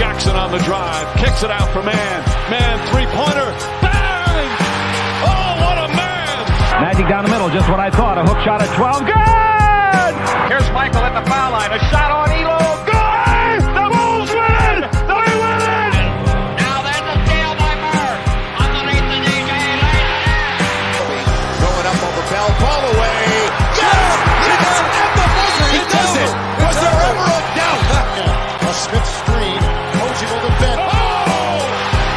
Jackson on the drive, kicks it out for man. Man, three-pointer, bang! Oh, what a man! Magic down the middle, just what I thought. A hook shot at 12, good! Here's Michael at the foul line, a shot on Elo, good! The Bulls win! They win it! Now there's a steal by Bird. Underneath the DJ, Going up over Bell, ball away. Yes! Yes! At the buzzer, he does it! Was there ever a doubt? A Smith screen, Posey will defend. Oh!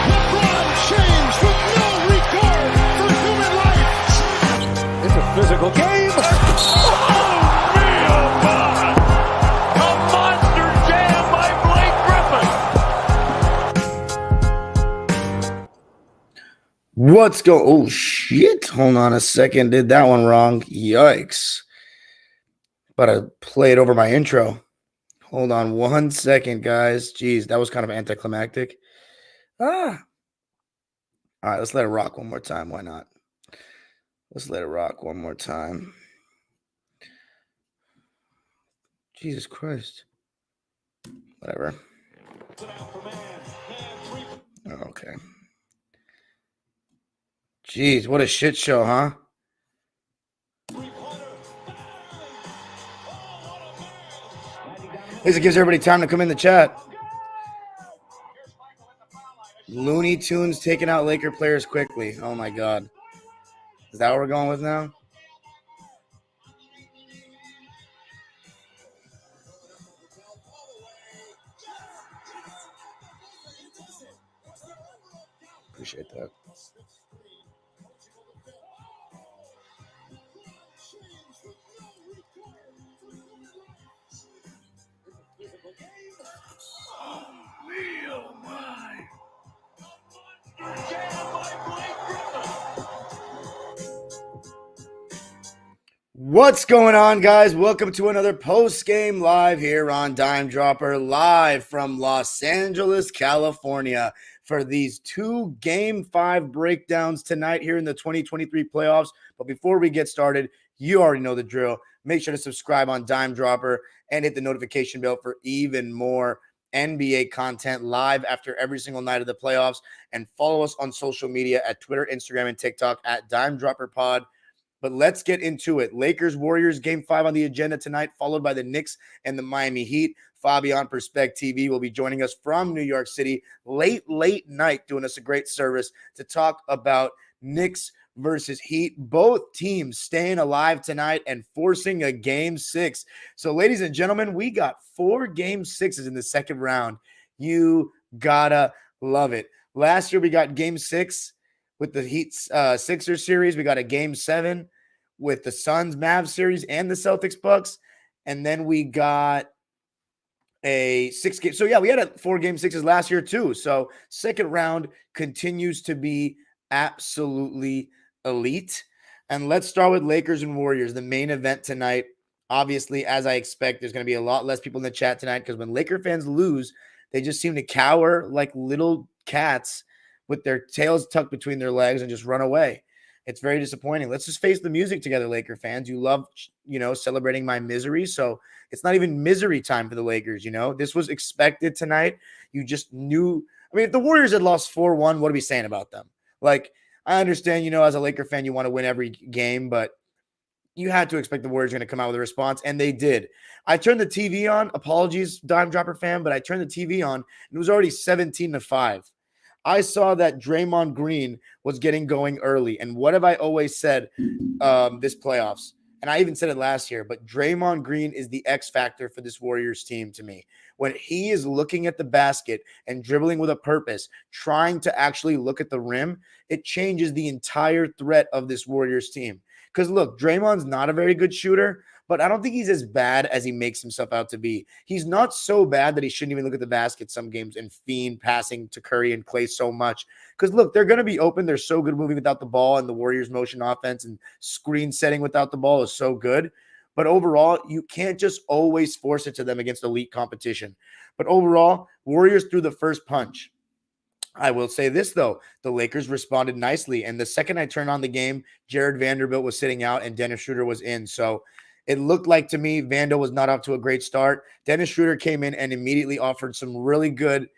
LeBron James with no regard for human life. It's a physical game. Oh, real fun! A monster jam by Blake Griffin. What's going? Oh shit! Hold on a second. Did that one wrong? Yikes! About to play it over my intro. Hold on 1 second, guys. Jeez, that was kind of anticlimactic. All right, let's let it rock one more time. Why not? Let's let it rock one more time. Jesus Christ. Whatever. Okay. Jeez, what a shit show, huh? At least it gives everybody time to come in the chat. Looney Tunes taking out Laker players quickly. Oh, my God. Is that what we're going with now? Appreciate that. What's going on, guys? Welcome to another post-game live here on Dime Dropper, live from Los Angeles, California, for these two Game 5 breakdowns tonight here in the 2023 playoffs. But before we get started, you already know the drill. Make sure to subscribe on Dime Dropper and hit the notification bell for even more NBA content live after every single night of the playoffs. And follow us on social media at Twitter, Instagram, and TikTok at Dime Dropper Pod. But let's get into it. Lakers-Warriors Game 5 on the agenda tonight, followed by the Knicks and the Miami Heat. Fabian Perspect TV will be joining us from New York City late night, doing us a great service to talk about Knicks versus Heat. Both teams staying alive tonight and forcing a Game 6. So, ladies and gentlemen, we got 4 Game 6s in the second round. You gotta love it. Last year, we got Game 6 with the Heat Sixers series. We got a Game 7 with the Suns Mavs series and the Celtics Bucks. And then we got a 6 game. So yeah, we had a 4 Game 6s last year too. So second round continues to be absolutely elite. And let's start with Lakers and Warriors, the main event tonight. Obviously, as I expect, there's going to be a lot less people in the chat tonight because when Laker fans lose, they just seem to cower like little cats with their tails tucked between their legs and just run away. It's very disappointing. Let's just face the music together, Laker fans. You love, celebrating my misery. So it's not even misery time for the Lakers, This was expected tonight. You just knew. I mean, if the Warriors had lost 4-1, what are we saying about them? Like, I understand, as a Laker fan, you want to win every game, but you had to expect the Warriors going to come out with a response, and they did. I turned the TV on. Apologies, Dime Dropper fan, but I turned the TV on, and it was already 17-5. I saw that Draymond Green was getting going early. And what have I always said this playoffs? And I even said it last year, but Draymond Green is the X factor for this Warriors team to me. When he is looking at the basket and dribbling with a purpose, trying to actually look at the rim, it changes the entire threat of this Warriors team. Because look, Draymond's not a very good shooter, but I don't think he's as bad as he makes himself out to be. He's not so bad that he shouldn't even look at the basket some games and fiend passing to Curry and Klay so much. Because, look, they're going to be open. They're so good moving without the ball, and the Warriors' motion offense and screen setting without the ball is so good. But overall, you can't just always force it to them against elite competition. But overall, Warriors threw the first punch. I will say this, though. The Lakers responded nicely. And the second I turned on the game, Jared Vanderbilt was sitting out and Dennis Schroeder was in. So it looked like to me Vando was not off to a great start. Dennis Schroeder came in and immediately offered some really good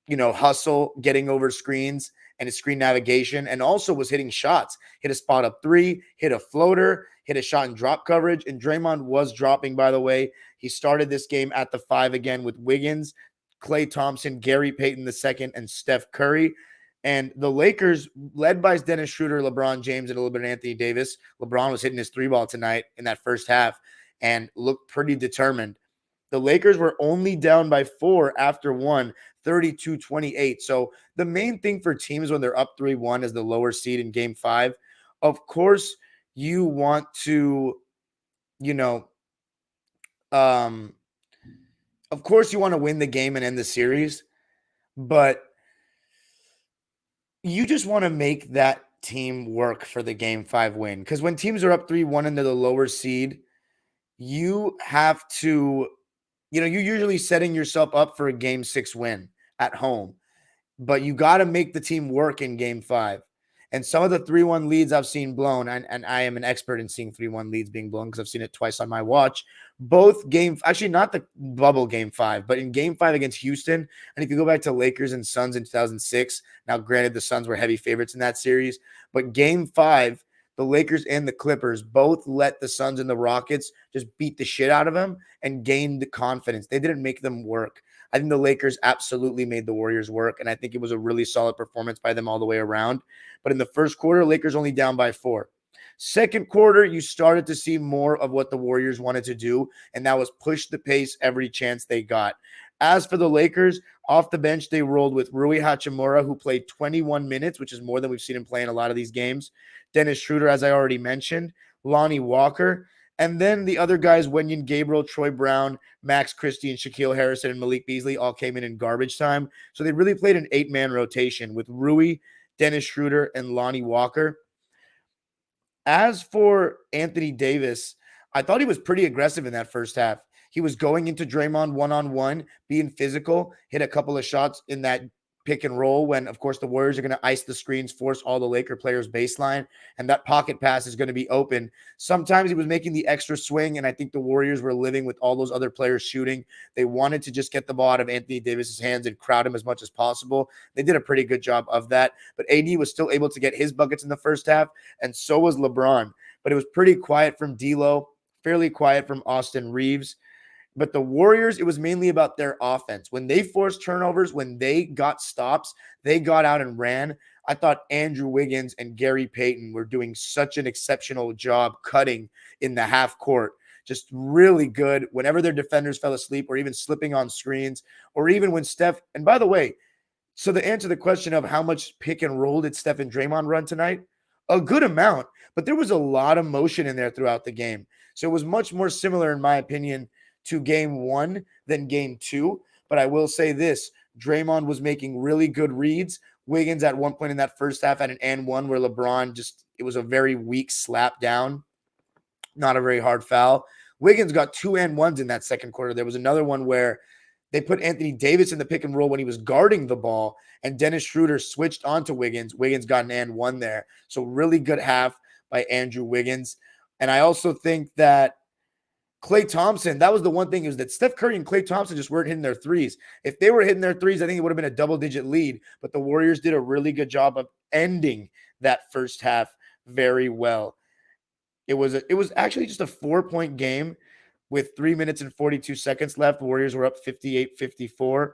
hustle, getting over screens and his screen navigation, and also was hitting shots. Hit a spot up three, hit a floater, hit a shot in drop coverage. And Draymond was dropping, by the way. He started this game at the 5 again with Wiggins, Klay Thompson, Gary Payton II, and Steph Curry. And the Lakers, led by Dennis Schroeder, LeBron James, and a little bit of Anthony Davis. LeBron was hitting his 3-ball tonight in that first half and looked pretty determined. The Lakers were only down by 4 after 1, 32-28. So the main thing for teams when they're up 3-1 as the lower seed in Game 5, of course, you want to, of course, you want to win the game and end the series, but you just want to make that team work for the Game 5 win. Because when teams are up 3-1 and they're the lower seed, you have to, you're usually setting yourself up for a Game 6 win at home. But you got to make the team work in Game 5. And some of the 3-1 leads I've seen blown, and I am an expert in seeing 3-1 leads being blown because I've seen it twice on my watch. Both actually not the bubble Game 5, but in Game 5 against Houston. And if you go back to Lakers and Suns in 2006, now granted the Suns were heavy favorites in that series, but Game 5, the Lakers and the Clippers both let the Suns and the Rockets just beat the shit out of them and gained the confidence. They didn't make them work. I think the Lakers absolutely made the Warriors work, and I think it was a really solid performance by them all the way around. But in the first quarter, Lakers only down by 4. Second quarter, you started to see more of what the Warriors wanted to do, and that was push the pace every chance they got. As for the Lakers, off the bench, they rolled with Rui Hachimura, who played 21 minutes, which is more than we've seen him play in a lot of these games. Dennis Schroeder, as I already mentioned, Lonnie Walker. And then the other guys, Wenyen Gabriel, Troy Brown, Max Christie, and Shaquille Harrison, and Malik Beasley all came in garbage time. So they really played an 8-man rotation with Rui, Dennis Schroeder, and Lonnie Walker. As for Anthony Davis, I thought he was pretty aggressive in that first half. He was going into Draymond one-on-one, being physical, hit a couple of shots in that pick and roll when, of course, the Warriors are going to ice the screens, force all the Laker players baseline, and that pocket pass is going to be open. Sometimes he was making the extra swing, and I think the Warriors were living with all those other players shooting. They wanted to just get the ball out of Anthony Davis's hands and crowd him as much as possible. They did a pretty good job of that, but AD was still able to get his buckets in the first half, and so was LeBron. But it was pretty quiet from D'Lo, fairly quiet from Austin Reeves. But the Warriors, it was mainly about their offense. When they forced turnovers, when they got stops, they got out and ran. I thought Andrew Wiggins and Gary Payton were doing such an exceptional job cutting in the half court. Just really good whenever their defenders fell asleep or even slipping on screens, or even when Steph, and by the way, so to answer the question of how much pick and roll did Steph and Draymond run tonight, a good amount, but there was a lot of motion in there throughout the game. So it was much more similar, in my opinion, to Game 1 than Game 2. But I will say this, Draymond was making really good reads. Wiggins at one point in that first half had an and one where LeBron it was a very weak slap down, not a very hard foul. Wiggins got 2 and ones in that second quarter. There was another one where they put Anthony Davis in the pick and roll when he was guarding the ball, and Dennis Schroeder switched onto Wiggins. Wiggins got an and one there. So really good half by Andrew Wiggins. And I also think that Klay Thompson, that was the one thing, is that Steph Curry and Klay Thompson just weren't hitting their threes. If they were hitting their threes, I think it would have been a double-digit lead, but the Warriors did a really good job of ending that first half very well. It was actually just a 4-point game with 3 minutes and 42 seconds left. The Warriors were up 58-54.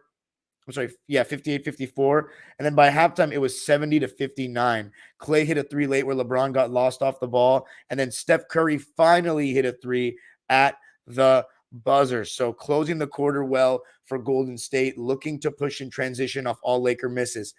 I'm sorry, 58-54. And then by halftime, it was 70-59. Klay hit a 3 late where LeBron got lost off the ball, and then Steph Curry finally hit a 3 at the buzzer. So closing the quarter well for Golden State, looking to push in transition off all Laker misses.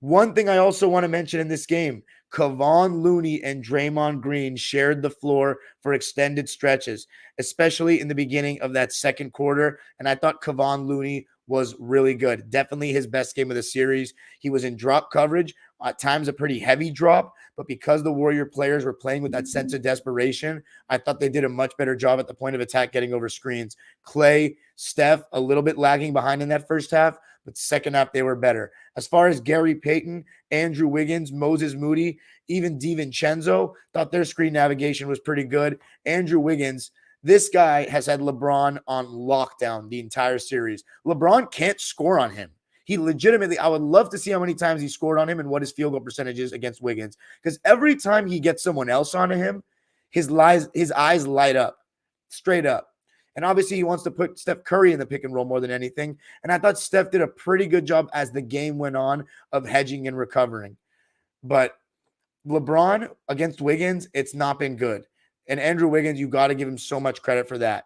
One thing I also want to mention in this game, Kevon Looney and Draymond Green shared the floor for extended stretches, especially in the beginning of that second quarter. And I thought Kevon Looney was really good. Definitely his best game of the series. He was in drop coverage, at times a pretty heavy drop, but because the Warrior players were playing with that sense of desperation, I thought they did a much better job at the point of attack getting over screens. Klay, Steph, a little bit lagging behind in that first half, but second half they were better. As far as Gary Payton, Andrew Wiggins, Moses Moody, even DiVincenzo, thought their screen navigation was pretty good. Andrew Wiggins, this guy has had LeBron on lockdown the entire series. LeBron can't score on him. He legitimately, I would love to see how many times he scored on him and what his field goal percentage is against Wiggins. Because every time he gets someone else onto him, his eyes light up, straight up. And obviously he wants to put Steph Curry in the pick and roll more than anything. And I thought Steph did a pretty good job as the game went on of hedging and recovering. But LeBron against Wiggins, it's not been good. And Andrew Wiggins, you got to give him so much credit for that.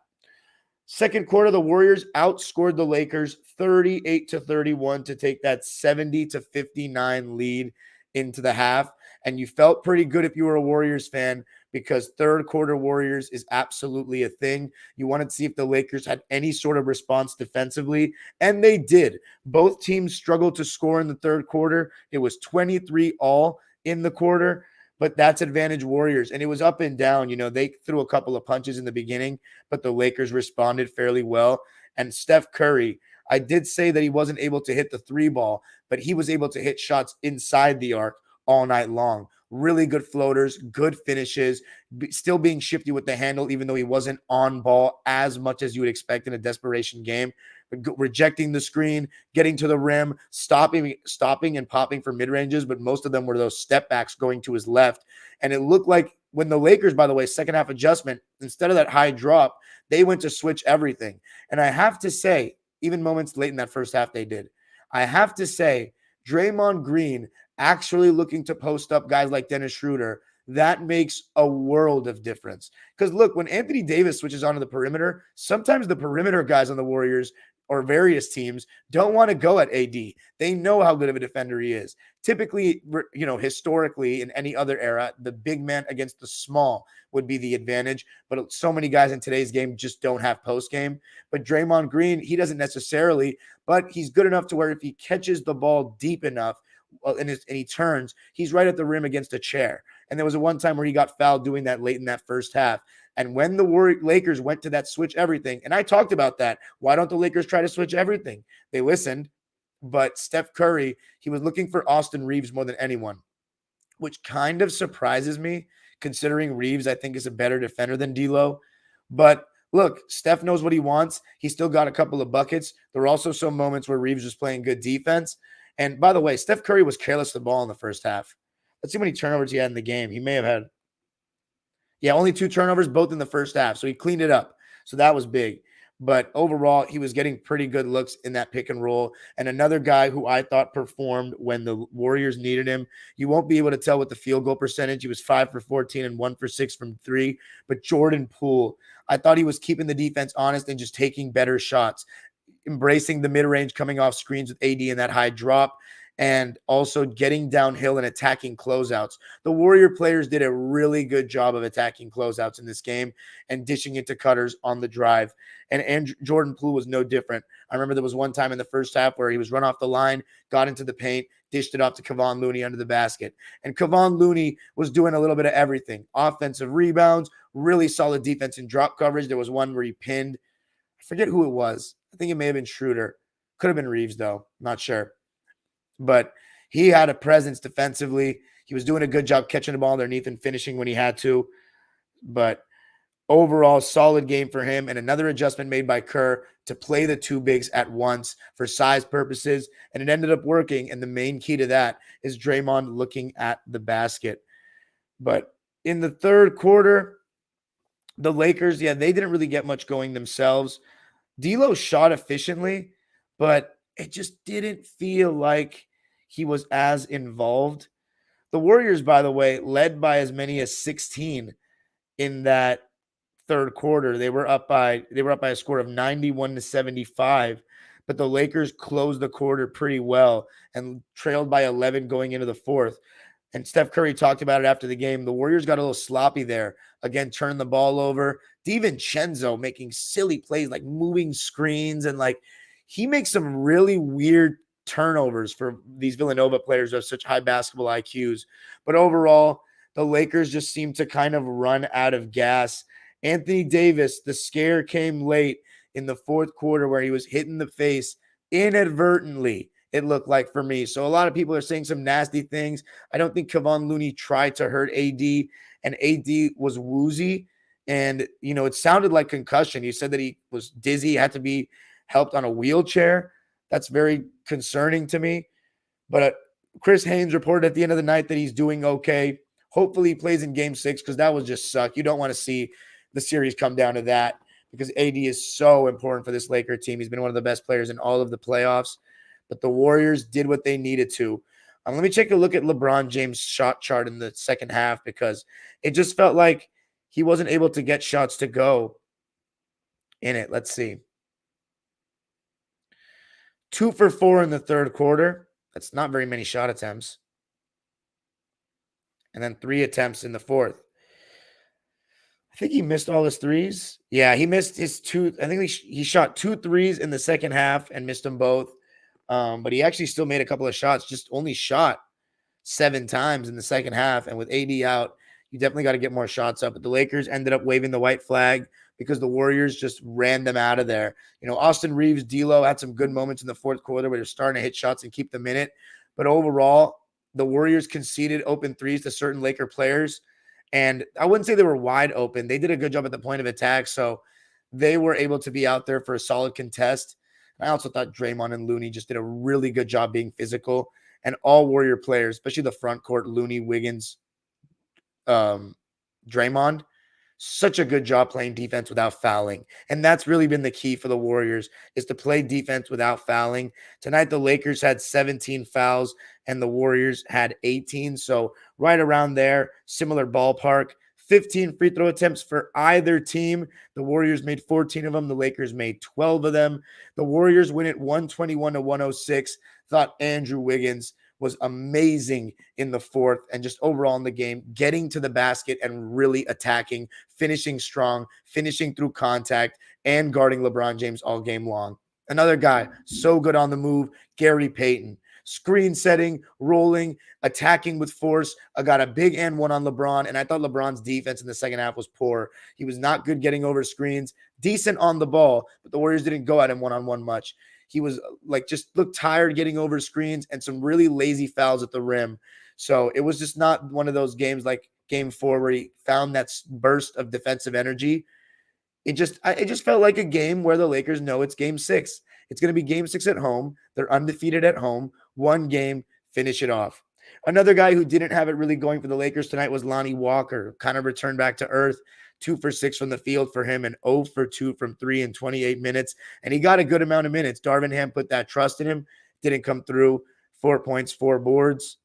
Second quarter, the Warriors outscored the Lakers 38-31 to take that 70-59 lead into the half. And you felt pretty good if you were a Warriors fan, because third quarter Warriors is absolutely a thing. You wanted to see if the Lakers had any sort of response defensively, and they did. Both teams struggled to score in the third quarter. It was 23-all in the quarter, but that's advantage Warriors. And it was up and down. You know, they threw a couple of punches in the beginning, but the Lakers responded fairly well. And Steph Curry, I did say that he wasn't able to hit the three ball, but he was able to hit shots inside the arc all night long. Really good floaters, good finishes, still being shifty with the handle, even though he wasn't on ball as much as you would expect in a desperation game. But rejecting the screen, getting to the rim, stopping and popping for mid-ranges, but most of them were those step backs going to his left. And it looked like when the Lakers, by the way, second half adjustment, instead of that high drop, they went to switch everything. And I have to say, even moments late in that first half they did, I have to say, Draymond Green actually looking to post up guys like Dennis Schroeder, that makes a world of difference. Because look, when Anthony Davis switches onto the perimeter, sometimes the perimeter guys on the Warriors or various teams don't want to go at AD. They know how good of a defender he is. Typically, you know, historically in any other era, the big man against the small would be the advantage. But so many guys in today's game just don't have post game. But Draymond Green, he doesn't necessarily, but he's good enough to where if he catches the ball deep enough, and he turns, he's right at the rim against a chair. And there was a one time where he got fouled doing that late in that first half. And when the Lakers went to that switch everything, and I talked about that, why don't the Lakers try to switch everything? They listened, but Steph Curry, he was looking for Austin Reeves more than anyone, which kind of surprises me, considering Reeves, I think, is a better defender than D'Lo. But look, Steph knows what he wants. He still got a couple of buckets. There were also some moments where Reeves was playing good defense. And by the way, Steph Curry was careless with the ball in the first half. Let's see how many turnovers he had in the game. He may have had, only 2 turnovers, both in the first half. So he cleaned it up. So that was big. But overall, he was getting pretty good looks in that pick and roll. And another guy who I thought performed when the Warriors needed him, you won't be able to tell with the field goal percentage. He was 5 for 14 and 1 for 6 from 3. But Jordan Poole, I thought he was keeping the defense honest and just taking better shots, embracing the mid-range, coming off screens with AD and that high drop, and also getting downhill and attacking closeouts. The Warrior players did a really good job of attacking closeouts in this game and dishing it to cutters on the drive. And Jordan Poole was no different. I remember there was one time in the first half where he was run off the line, got into the paint, dished it off to Kevon Looney under the basket. And Kevon Looney was doing a little bit of everything. Offensive rebounds, really solid defense and drop coverage. There was one where he pinned, I forget who it was. I think it may have been Schroeder. Could have been Reeves, though. Not sure. But he had a presence defensively. He was doing a good job catching the ball underneath and finishing when he had to. But overall, solid game for him. And another adjustment made by Kerr to play the 2 bigs at once for size purposes. And it ended up working. And the main key to that is Draymond looking at the basket. But in the third quarter, the Lakers, they didn't really get much going themselves. D'Lo shot efficiently, but it just didn't feel like he was as involved. The Warriors, by the way, led by as many as 16 in that third quarter. They were up by a score of 91-75, but the Lakers closed the quarter pretty well and trailed by 11 going into the fourth. And Steph Curry talked about it after the game. The Warriors got a little sloppy there. Again, turned the ball over. DiVincenzo making silly plays like moving screens, and like he makes some really weird turnovers for these Villanova players who have such high basketball IQs. But overall, the Lakers just seem to kind of run out of gas. Anthony Davis, the scare came late in the fourth quarter where he was hit in the face inadvertently, it looked like for me. So a lot of people are saying some nasty things. I don't think Kevon Looney tried to hurt AD, and AD was woozy. And, it sounded like concussion. He said that he was dizzy, had to be helped on a wheelchair. That's very concerning to me. But Chris Haynes reported at the end of the night that he's doing okay. Hopefully he plays in game 6 because that was just suck. You don't want to see the series come down to that because AD is so important for this Laker team. He's been one of the best players in all of the playoffs. But the Warriors did what they needed to. Let me take a look at LeBron James' shot chart in the second half because it just felt like he wasn't able to get shots to go in it. Let's see. 2 for 4 in the third quarter. That's not very many shot attempts. And then 3 attempts in the fourth. I think he missed all his threes. Yeah, he missed his 2. I think he shot 2 threes in the second half and missed them both. But he actually still made a couple of shots, just only shot 7 times in the second half. And with AD out, you definitely got to get more shots up. But the Lakers ended up waving the white flag because the Warriors just ran them out of there. Austin Reeves, D'Lo had some good moments in the fourth quarter where they're starting to hit shots and keep them in it. But overall, the Warriors conceded open threes to certain Laker players. And I wouldn't say they were wide open. They did a good job at the point of attack. So they were able to be out there for a solid contest. I also thought Draymond and Looney just did a really good job being physical. And all Warrior players, especially the front court, Looney, Wiggins, Draymond, such a good job playing defense without fouling. And that's really been the key for the Warriors is to play defense without fouling. Tonight, the Lakers had 17 fouls and the Warriors had 18. So right around there, similar ballpark. 15 free throw attempts for either team. The Warriors made 14 of them. The Lakers made 12 of them. The Warriors win it 121-106. Thought Andrew Wiggins was amazing in the fourth and just overall in the game, getting to the basket and really attacking, finishing strong, finishing through contact, and guarding LeBron James all game long. Another guy, so good on the move, Gary Payton. Screen setting, rolling, attacking with force. I got a big and one on LeBron, and I thought LeBron's defense in the second half was poor. He was not good getting over screens, decent on the ball, but the Warriors didn't go at him one-on-one much. He was just looked tired getting over screens and some really lazy fouls at the rim. So it was just not one of those games like game 4 where he found that burst of defensive energy. It just felt like a game where the Lakers know it's game 6. It's going to be game 6 at home. They're undefeated at home. One game, finish it off. Another guy who didn't have it really going for the Lakers tonight was Lonnie Walker, kind of returned back to earth. 2 for 6 from the field for him and 0 for 2 from 3 in 28 minutes. And he got a good amount of minutes. Darvin Ham put that trust in him. Didn't come through. 4 points, 4 boards.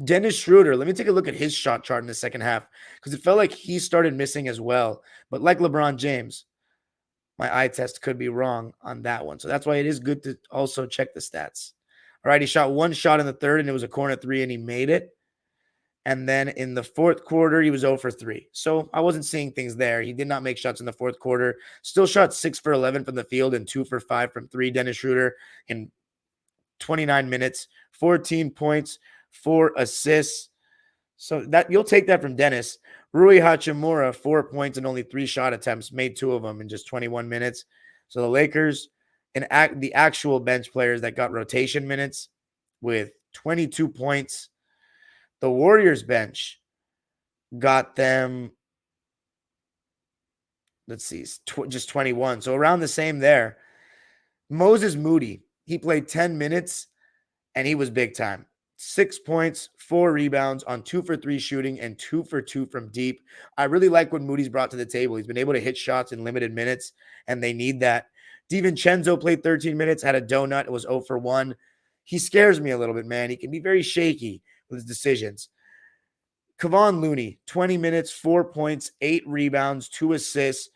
Dennis Schroeder, let me take a look at his shot chart in the second half because it felt like he started missing as well. But like LeBron James, my eye test could be wrong on that one. So that's why it is good to also check the stats. All right, he shot 1 shot in the third, and it was a corner 3, and he made it. And then in the fourth quarter, he was 0 for 3. So I wasn't seeing things there. He did not make shots in the fourth quarter. Still shot 6 for 11 from the field and 2 for 5 from 3. Dennis Schroeder in 29 minutes, 14 points, 4 assists. So that you'll take that from Dennis. Rui Hachimura, 4 points and only 3 shot attempts, made 2 of them in just 21 minutes. So the Lakers and the actual bench players that got rotation minutes with 22 points. The Warriors bench got them, let's see, just 21. So around the same there. Moses Moody, he played 10 minutes and he was big time. 6 points, 4 rebounds on 2 for 3 shooting and 2 for 2 from deep. I really like what Moody's brought to the table. He's been able to hit shots in limited minutes, and they need that. DiVincenzo played 13 minutes, had a donut. It was 0 for 1. He scares me a little bit, man. He can be very shaky with his decisions. Kevon Looney, 20 minutes, 4 points, 8 rebounds, 2 assists,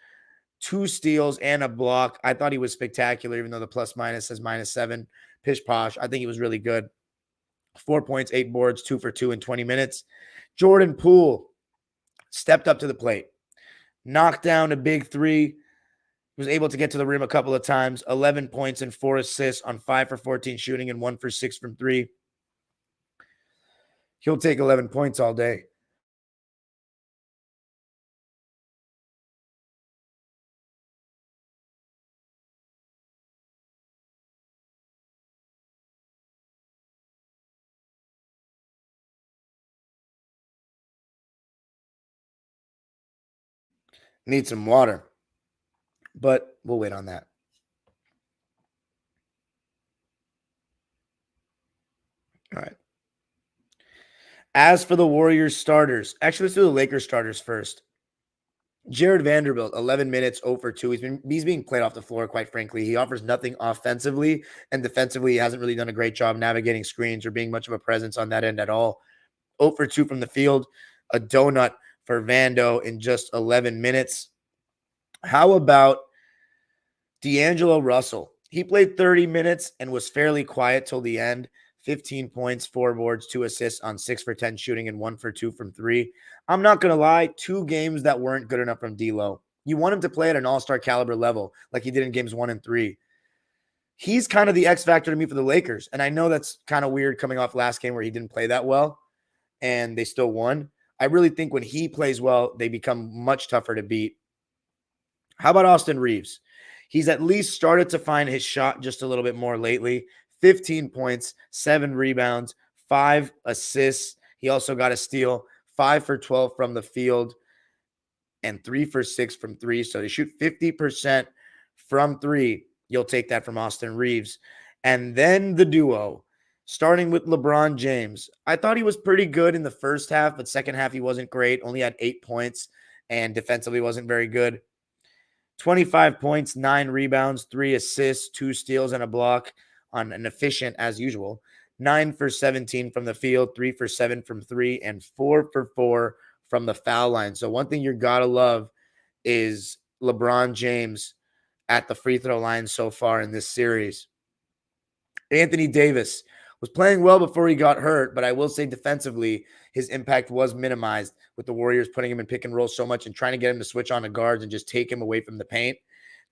2 steals, and a block. I thought he was spectacular, even though the plus minus says -7. Pish posh. I think he was really good. 4 points, 8 boards, 2 for 2 in 20 minutes. Jordan Poole stepped up to the plate, knocked down a big 3, was able to get to the rim a couple of times, 11 points and 4 assists on 5 for 14 shooting and 1 for 6 from 3. He'll take 11 points all day. Need some water, but we'll wait on that. As for the Warriors starters, actually, let's do the Lakers starters first. Jared Vanderbilt, 11 minutes, 0 for 2. He's being played off the floor, quite frankly. He offers nothing offensively, and defensively, he hasn't really done a great job navigating screens or being much of a presence on that end at all. 0 for 2 from the field, a donut for Vando in just 11 minutes. How about D'Angelo Russell? He played 30 minutes and was fairly quiet till the end. 15 points, 4 boards, 2 assists on 6 for 10 shooting and 1 for 2 from 3. I'm not going to lie, 2 games that weren't good enough from D'Lo. You want him to play at an all-star caliber level like he did in games 1 and 3. He's kind of the X factor to me for the Lakers, and I know that's kind of weird coming off last game where he didn't play that well and they still won. I really think when he plays well, they become much tougher to beat. How about Austin Reeves? He's at least started to find his shot just a little bit more lately. 15 points, 7 rebounds, 5 assists. He also got a steal, 5 for 12 from the field, and 3 for 6 from 3. So they shoot 50% from 3. You'll take that from Austin Reeves. And then the duo, starting with LeBron James. I thought he was pretty good in the first half, but second half he wasn't great. Only had 8 points, and defensively wasn't very good. 25 points, 9 rebounds, 3 assists, 2 steals, and a block on an efficient, as usual. 9 for 17 from the field, 3 for 7 from 3, and 4 for 4 from the foul line. So one thing you got to love is LeBron James at the free throw line so far in this series. Anthony Davis was playing well before he got hurt, but I will say defensively, his impact was minimized with the Warriors putting him in pick and roll so much and trying to get him to switch on to guards and just take him away from the paint.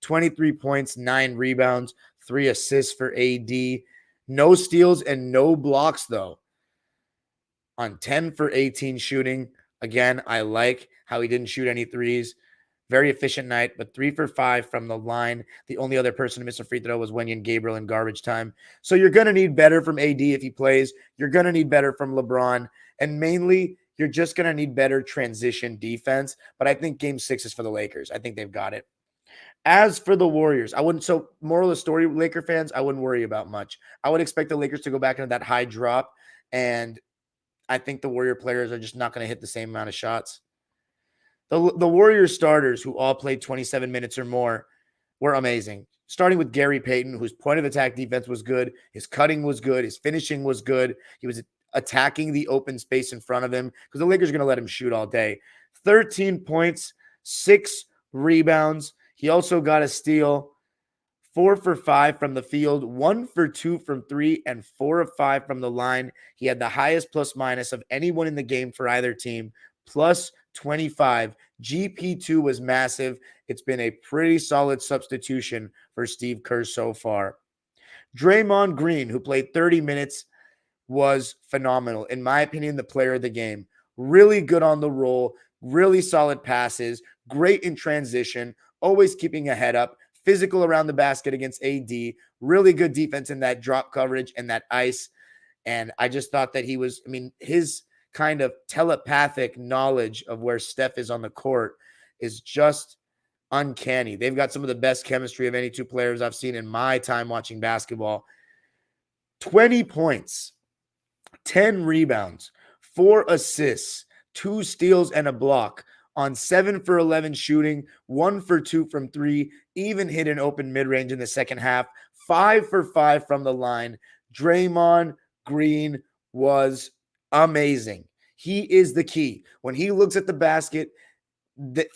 23 points, 9 rebounds, 3 assists for AD. No steals and no blocks, though. On 10 for 18 shooting. Again, I like how he didn't shoot any threes. Very efficient night, but 3 for 5 from the line. The only other person to miss a free throw was Wenyen Gabriel in garbage time. So you're going to need better from AD if he plays. You're going to need better from LeBron. And mainly, you're just going to need better transition defense. But I think Game 6 is for the Lakers. I think they've got it. As for the Warriors, so moral of the story, Laker fans, I wouldn't worry about much. I would expect the Lakers to go back into that high drop, and I think the Warrior players are just not going to hit the same amount of shots. The Warriors starters, who all played 27 minutes or more, were amazing. Starting with Gary Payton, whose point of attack defense was good, his cutting was good, his finishing was good. He was attacking the open space in front of him because the Lakers are going to let him shoot all day. 13 points, 6 rebounds. He also got a steal, 4 for 5 from the field, 1 for 2 from 3, and 4 of 5 from the line. He had the highest plus minus of anyone in the game for either team, plus 25. GP2 was massive. It's been a pretty solid substitution for Steve Kerr so far. Draymond Green, who played 30 minutes, was phenomenal. In my opinion, the player of the game. Really good on the roll, really solid passes, great in transition, always keeping a head up, physical around the basket against AD, really good defense in that drop coverage and that ice. And I just thought that his kind of telepathic knowledge of where Steph is on the court is just uncanny. They've got some of the best chemistry of any two players I've seen in my time watching basketball. 20 points, 10 rebounds, 4 assists, 2 steals, and a block on 7 for 11 shooting, 1 for 2 from 3, even hit an open mid-range in the second half, 5 for 5 from the line. Draymond Green was amazing. He is the key. When he looks at the basket,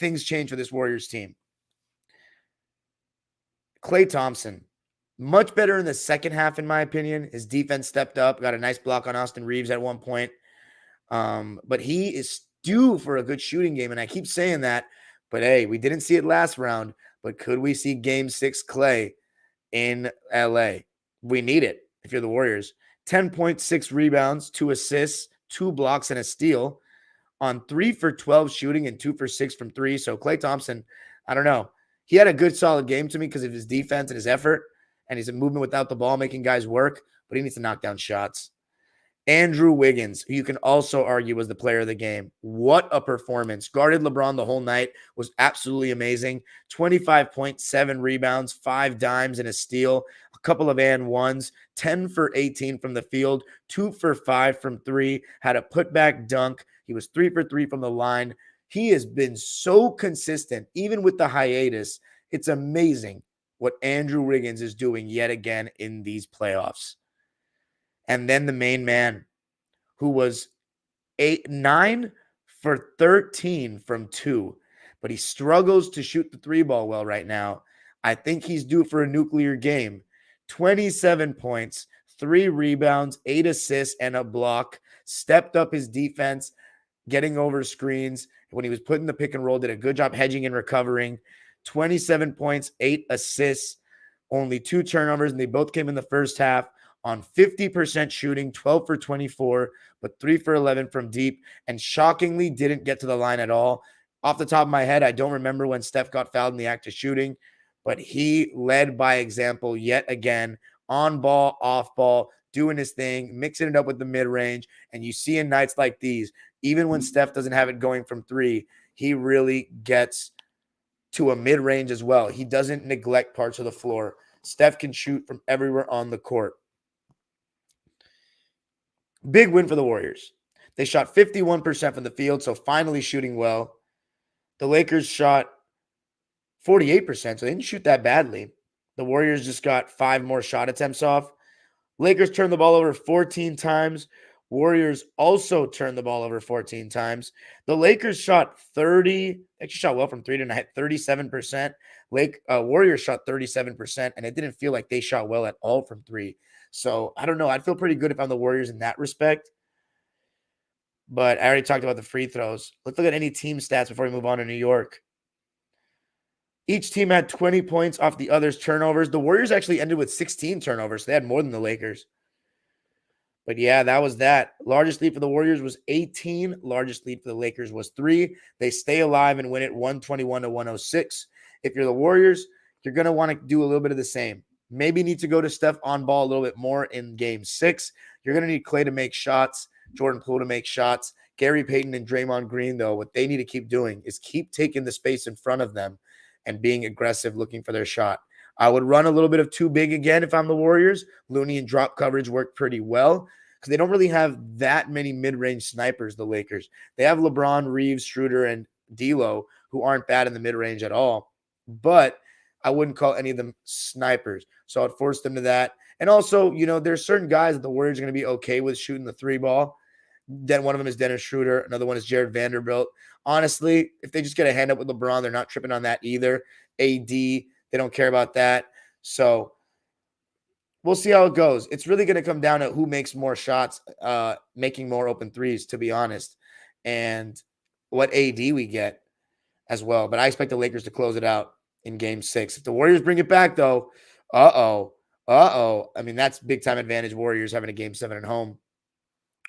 things change for this Warriors team. Klay Thompson, much better in the second half, in my opinion. His defense stepped up, got a nice block on Austin Reeves at one point. But he is due for a good shooting game, and I keep saying that. But hey, we didn't see it last round. But could we see Game 6 Klay in LA? We need it if you're the Warriors. 10.6 rebounds, 2 assists, 2 blocks, and a steal on 3 for 12 shooting and 2 for 6 from 3. So Klay Thompson, I don't know. He had a good, solid game to me because of his defense and his effort, and he's a movement without the ball, making guys work, but he needs to knock down shots. Andrew Wiggins, who you can also argue was the player of the game. What a performance. Guarded LeBron the whole night, was absolutely amazing. 25.7 rebounds, 5 dimes and a steal, a couple of and ones, 10 for 18 from the field, 2 for 5 from 3, had a putback dunk. He was 3 for 3 from the line. He has been so consistent, even with the hiatus. It's amazing what Andrew Wiggins is doing yet again in these playoffs. And then the main man, who was 9 for 13 from 2, but he struggles to shoot the 3 ball well right now. I think he's due for a nuclear game. 27 points, 3 rebounds, 8 assists, and a block. Stepped up his defense, getting over screens. When he was put in the pick and roll, did a good job hedging and recovering. 27 points, 8 assists, only 2 turnovers, and they both came in the first half. On 50% shooting, 12 for 24, but 3 for 11 from deep, and shockingly didn't get to the line at all. Off the top of my head, I don't remember when Steph got fouled in the act of shooting, but he led by example yet again, on ball, off ball, doing his thing, mixing it up with the mid-range, and you see in nights like these, even when Steph doesn't have it going from 3, he really gets to a mid-range as well. He doesn't neglect parts of the floor. Steph can shoot from everywhere on the court. Big win for the Warriors. They shot 51% from the field, so finally shooting well. The Lakers shot 48%, so they didn't shoot that badly. The Warriors just got 5 more shot attempts off. Lakers turned the ball over 14 times. Warriors also turned the ball over 14 times. The Lakers shot actually shot well from 3 tonight, 37%. Warriors shot 37%, and it didn't feel like they shot well at all from 3. So, I don't know. I'd feel pretty good if I'm the Warriors in that respect. But I already talked about the free throws. Let's look at any team stats before we move on to New York. Each team had 20 points off the other's turnovers. The Warriors actually ended with 16 turnovers. So they had more than the Lakers. But yeah, that was that. Largest lead for the Warriors was 18. Largest lead for the Lakers was 3. They stay alive and win it 121-106. If you're the Warriors, you're going to want to do a little bit of the same. Maybe need to go to Steph on ball a little bit more in game 6. You're going to need Klay to make shots, Jordan Poole to make shots. Gary Payton and Draymond Green, though, what they need to keep doing is keep taking the space in front of them and being aggressive, looking for their shot. I would run a little bit of too big again if I'm the Warriors. Looney and drop coverage work pretty well because they don't really have that many mid-range snipers, the Lakers. They have LeBron, Reeves, Schroeder, and D'Lo, who aren't bad in the mid-range at all. But I wouldn't call any of them snipers. So I'd force them to that. And also, there's certain guys that the Warriors are going to be okay with shooting the 3-ball. Then one of them is Dennis Schroeder. Another one is Jared Vanderbilt. Honestly, if they just get a hand up with LeBron, they're not tripping on that either. AD, they don't care about that. So we'll see how it goes. It's really going to come down to who makes more shots, making more open threes, to be honest, and what AD we get as well. But I expect the Lakers to close it out in game 6. If the Warriors bring it back, though, I mean, that's big-time advantage Warriors having a game 7 at home.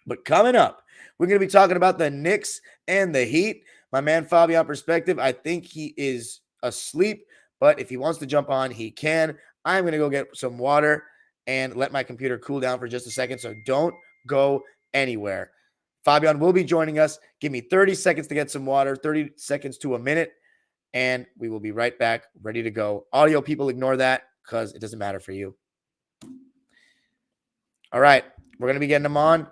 But coming up, we're going to be talking about the Knicks and the Heat. My man Fabian Perspective, I think he is asleep, but if he wants to jump on, he can. I'm going to go get some water and let my computer cool down for just a second, so don't go anywhere. Fabian will be joining us. Give me 30 seconds to get some water, 30 seconds to a minute, and we will be right back, ready to go. Audio people, ignore that because it doesn't matter for you. All right, we're going to be getting them on.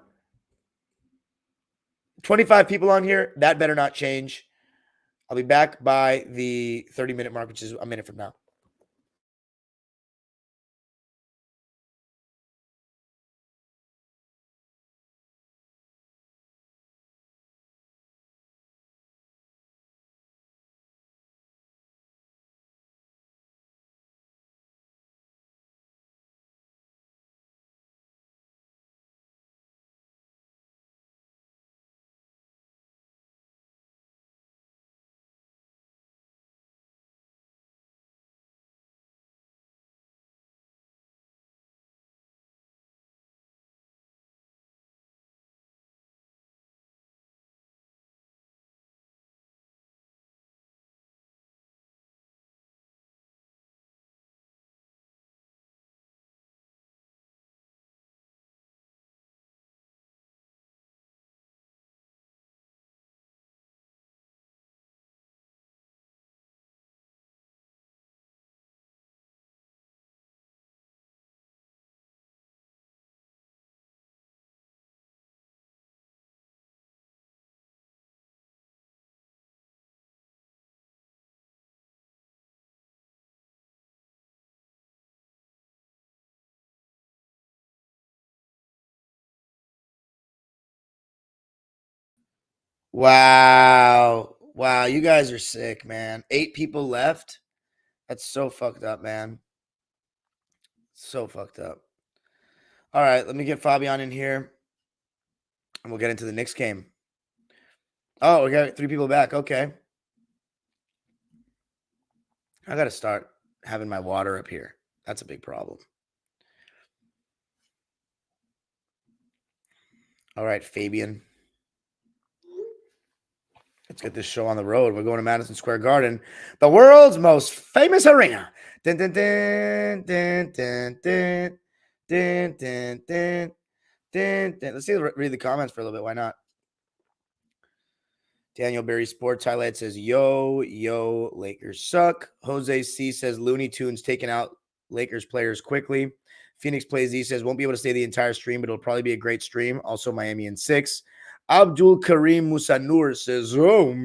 25 people on here. That better not change. I'll be back by the 30-minute mark, which is a minute from now. Wow. Wow. You guys are sick, man. 8 people left. That's so fucked up, man. So fucked up. All right. Let me get Fabian in here and we'll get into the Knicks game. Oh, we got 3 people back. Okay. I got to start having my water up here. That's a big problem. All right, Fabian. Let's get this show on the road. We're going to Madison Square Garden, the world's most famous arena. Dun, dun, dun, dun, dun, dun, dun, dun, dun, dun, dun. Let's read the comments for a little bit. Why not? Daniel Berry Sports Highlight says, yo, Lakers suck. Jose C says, Looney Tunes taking out Lakers players quickly. Phoenix Plays Z says, won't be able to stay the entire stream, but it'll probably be a great stream. Also, Miami in 6. Abdul Karim Musanur says, oh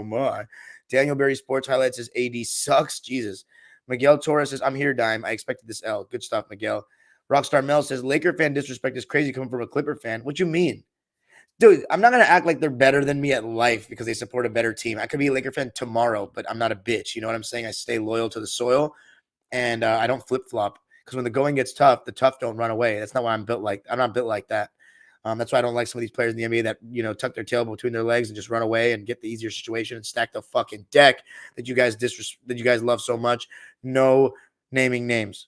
my. Daniel Berry Sports Highlight says, AD sucks. Jesus. Miguel Torres says, I'm here, Dime. I expected this L. Good stuff, Miguel. Rockstar Mel says, Laker fan disrespect is crazy coming from a Clipper fan. What you mean? Dude, I'm not going to act like they're better than me at life because they support a better team. I could be a Laker fan tomorrow, but I'm not a bitch. You know what I'm saying? I stay loyal to the soil, and I don't flip-flop because when the going gets tough, the tough don't run away. That's not why I'm built like – I'm not built like that. That's why I don't like some of these players in the NBA that, you know, tuck their tail between their legs and just run away and get the easier situation and stack the fucking deck that you guys love so much. No naming names.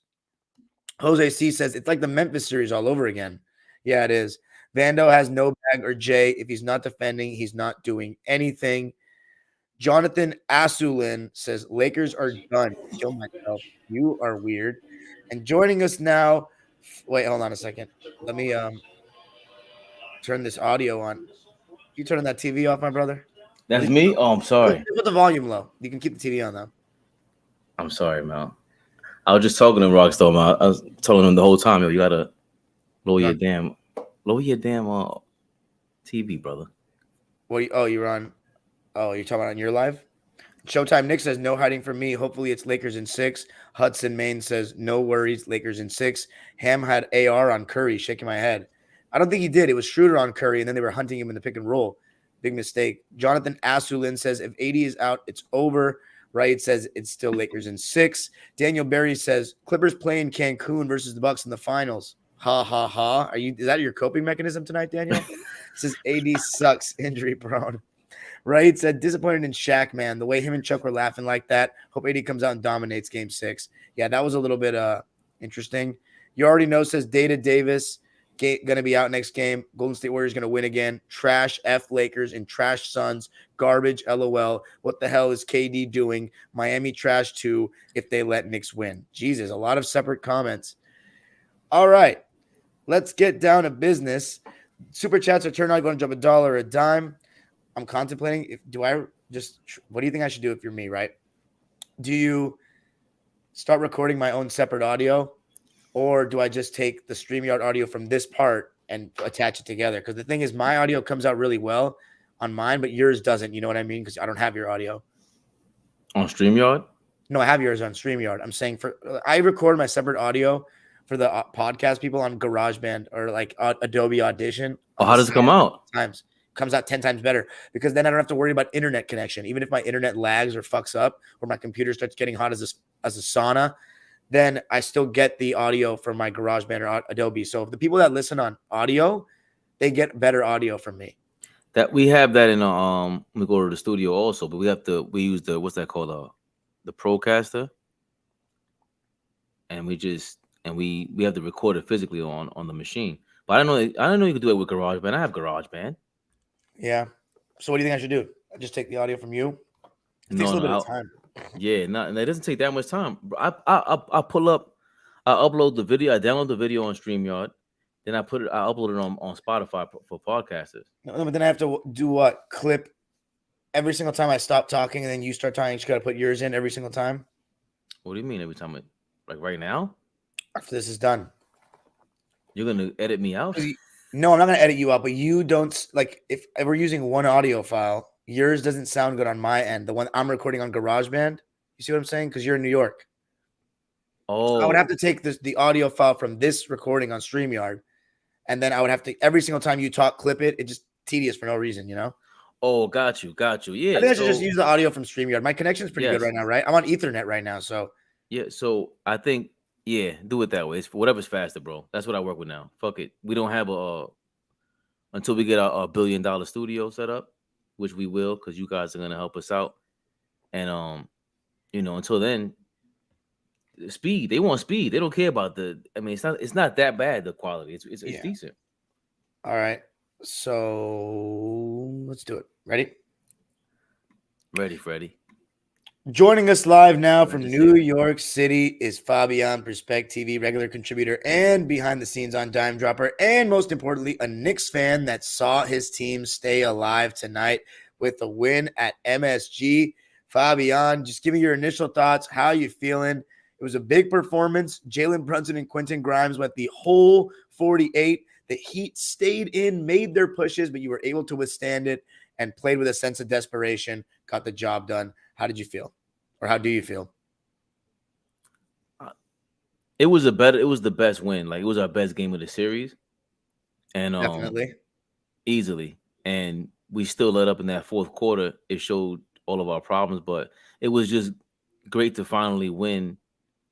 Jose C says, it's like the Memphis series all over again. Yeah, it is. Vando has no bag or Jay. If he's not defending, he's not doing anything. Jonathan Asulin says, Lakers are done. Kill myself. You are weird. And joining us now, wait, hold on a second. Let me turn this audio on. You turning that TV off, my brother? That's me? Oh, I'm sorry. Put the volume low. You can keep the TV on, though. I'm sorry, man. I was just talking to Rockstar, man. I was telling him the whole time, yo, you got to lower your damn TV, brother. You're on. Oh, you're talking about on your live? Showtime Nick says, no hiding from me. Hopefully it's Lakers in 6. Hudson Maine says, no worries, Lakers in 6. Ham had AR on Curry, shaking my head. I don't think he did. It was Schroeder on Curry, and then they were hunting him in the pick and roll. Big mistake. Jonathan Asulin says, if AD is out, it's over. Wright says, it's still Lakers in 6. Daniel Berry says, Clippers playing Cancun versus the Bucks in the finals. Ha, ha, ha. Is that your coping mechanism tonight, Daniel? Says, AD sucks, injury prone. Right? Said, disappointed in Shaq, man. The way him and Chuck were laughing like that. Hope AD comes out and dominates game 6. Yeah, that was a little bit interesting. You already know, says Data Davis, going to be out next game. Golden State Warriors going to win again. Trash F Lakers and trash Suns. Garbage, LOL. What the hell is KD doing? Miami trash too if they let Knicks win. Jesus, a lot of separate comments. All right, let's get down to business. Super chats are turned on. Going to jump $1 a dime. I'm contemplating. What do you think I should do if you're me, right? Do you start recording my own separate audio, or do I just take the StreamYard audio from this part and attach it together? Because the thing is, my audio comes out really well on mine, but yours doesn't. You know what I mean? Because I don't have your audio. On StreamYard? No, I have yours on StreamYard. I'm saying I record my separate audio for the podcast people on GarageBand or like Adobe Audition. Oh, how does it come out? Times. Comes out 10 times better because then I don't have to worry about internet connection. Even if my internet lags or fucks up or my computer starts getting hot as a sauna, then I still get the audio from my GarageBand or Adobe. So if the people that listen on audio, they get better audio from me. That we have that in we go to the studio also, but we use the what's that called, the Procaster, and we have to record it physically on the machine. But I didn't know you could do it with GarageBand. I have GarageBand. Yeah. So what do you think I should do? I just take the audio from you? It takes a little bit of time. Yeah, and it doesn't take that much time. I upload the video, I download the video on StreamYard, then I upload it on Spotify for podcasters. No, but then I have to do what? Clip every single time I stop talking and then you start talking, you just gotta put yours in every single time? What do you mean every time? Like right now? After this is done. You're gonna edit me out? No, I'm not going to edit you out, but you don't, like, if we're using one audio file, yours doesn't sound good on my end. The one I'm recording on GarageBand, you see what I'm saying? Because you're in New York. Oh. So I would have to take the audio file from this recording on StreamYard, and then I would have to, every single time you talk, clip it. It's just tedious for no reason, you know? Oh, got you. I Yeah. think I should So just use the audio from StreamYard. My connection's pretty good yes. right now, right? I'm on Ethernet right now, so Yeah. So I think do it that way. It's whatever's faster, bro. That's what I work with now. Fuck it. We don't have until we get a $1 billion studio set up, which we will, because you guys are gonna help us out. And until then, speed. They want speed. They don't care about the. I mean, it's not that bad. The quality. It's yeah. decent. All right. So let's do it. Ready? Ready, Freddie. Joining us live now Glad from to see New it. York City is Fabian, Perspect TV regular contributor and behind the scenes on Dime Dropper, and most importantly, a Knicks fan that saw his team stay alive tonight with a win at MSG. Fabian, just give me your initial thoughts. How you feeling? It was a big performance. Jalen Brunson and Quentin Grimes went the whole 48. The Heat stayed in, made their pushes, but you were able to withstand it and played with a sense of desperation, got the job done. How did you feel? Or how do you feel? It was the best win. Like, it was our best game of the series. And Definitely. easily. And we still let up in that fourth quarter. It showed all of our problems, but it was just great to finally win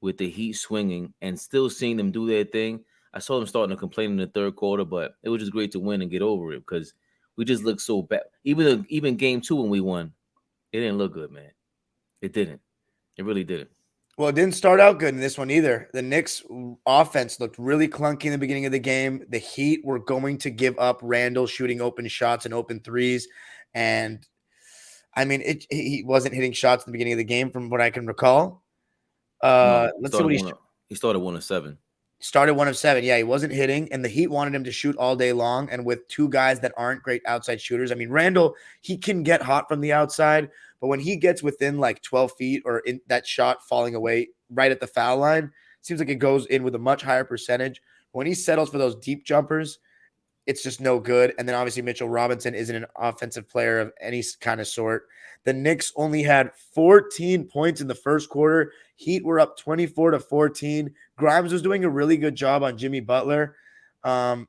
with the Heat swinging and still seeing them do their thing. I saw them starting to complain in the third quarter, but it was just great to win and get over it because we just looked so bad. Even game 2 when we won, it didn't look good, man. It didn't. It really didn't. Well, it didn't start out good in this one either. The Knicks offense looked really clunky in the beginning of the game. The Heat were going to give up Randall shooting open shots and open threes. And I mean, he wasn't hitting shots in the beginning of the game from what I can recall. No, Let's see what he started 1 of 7. Started 1 of 7. Yeah, he wasn't hitting, and the Heat wanted him to shoot all day long. And with two guys that aren't great outside shooters, I mean, Randall, he can get hot from the outside, but when he gets within like 12 feet or in that shot falling away right at the foul line, seems like it goes in with a much higher percentage. When he settles for those deep jumpers, it's just no good. And then obviously Mitchell Robinson isn't an offensive player of any kind of sort. The Knicks only had 14 points in the first quarter. Heat were up 24-14. Grimes was doing a really good job on Jimmy Butler. But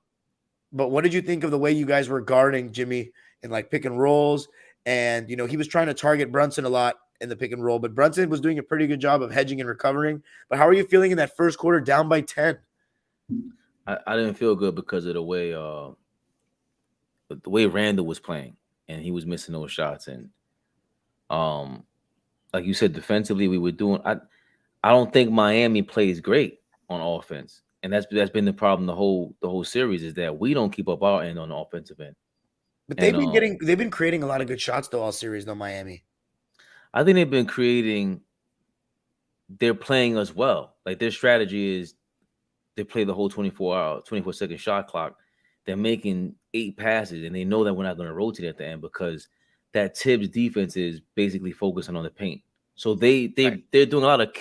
what did you think of the way you guys were guarding Jimmy in like pick and rolls? And, he was trying to target Brunson a lot in the pick and roll, but Brunson was doing a pretty good job of hedging and recovering. But how are you feeling in that first quarter down by 10? I didn't feel good because of the way Randall was playing and he was missing those shots. And like you said, defensively we were doing. I don't think Miami plays great on offense, and that's been the problem the whole series is that we don't keep up our end on the offensive end. But they've been creating a lot of good shots though all series though. Miami, I think they've been creating. They're playing us well. Like their strategy is. They play the whole 24-second shot clock. They're making 8 passes, and they know that we're not going to rotate at the end because that Tibbs defense is basically focusing on the paint. So they're doing a lot of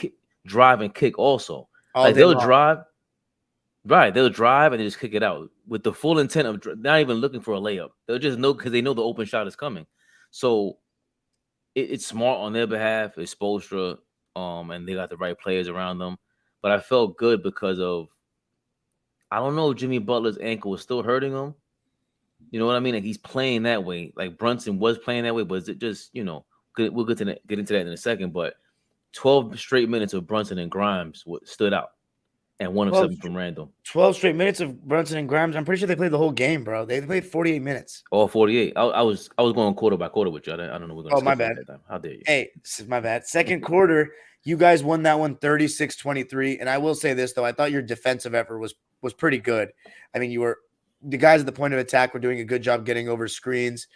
drive and kick also. Like they'll drive, right? They'll drive and they just kick it out with the full intent of not even looking for a layup. They'll just know because they know the open shot is coming. So it's smart on their behalf. It's Spoelstra, and they got the right players around them. But I felt good because of. I don't know if Jimmy Butler's ankle was still hurting him. You know what I mean? Like he's playing that way. Like Brunson was playing that way, but is it just, we'll get into that in a second. But 12 straight minutes of Brunson and Grimes stood out. And 1 of 7 from Randall. 12 straight minutes of Brunson and Grimes. I'm pretty sure they played the whole game, bro. They played 48 minutes. All 48. I was going quarter by quarter with you. I don't know. We're going to my bad. That time. How dare you? Hey, this is my bad. Second quarter, you guys won that one 36-23. And I will say this, though. I thought your defensive effort was pretty good. I mean, the guys at the point of attack were doing a good job getting over screens.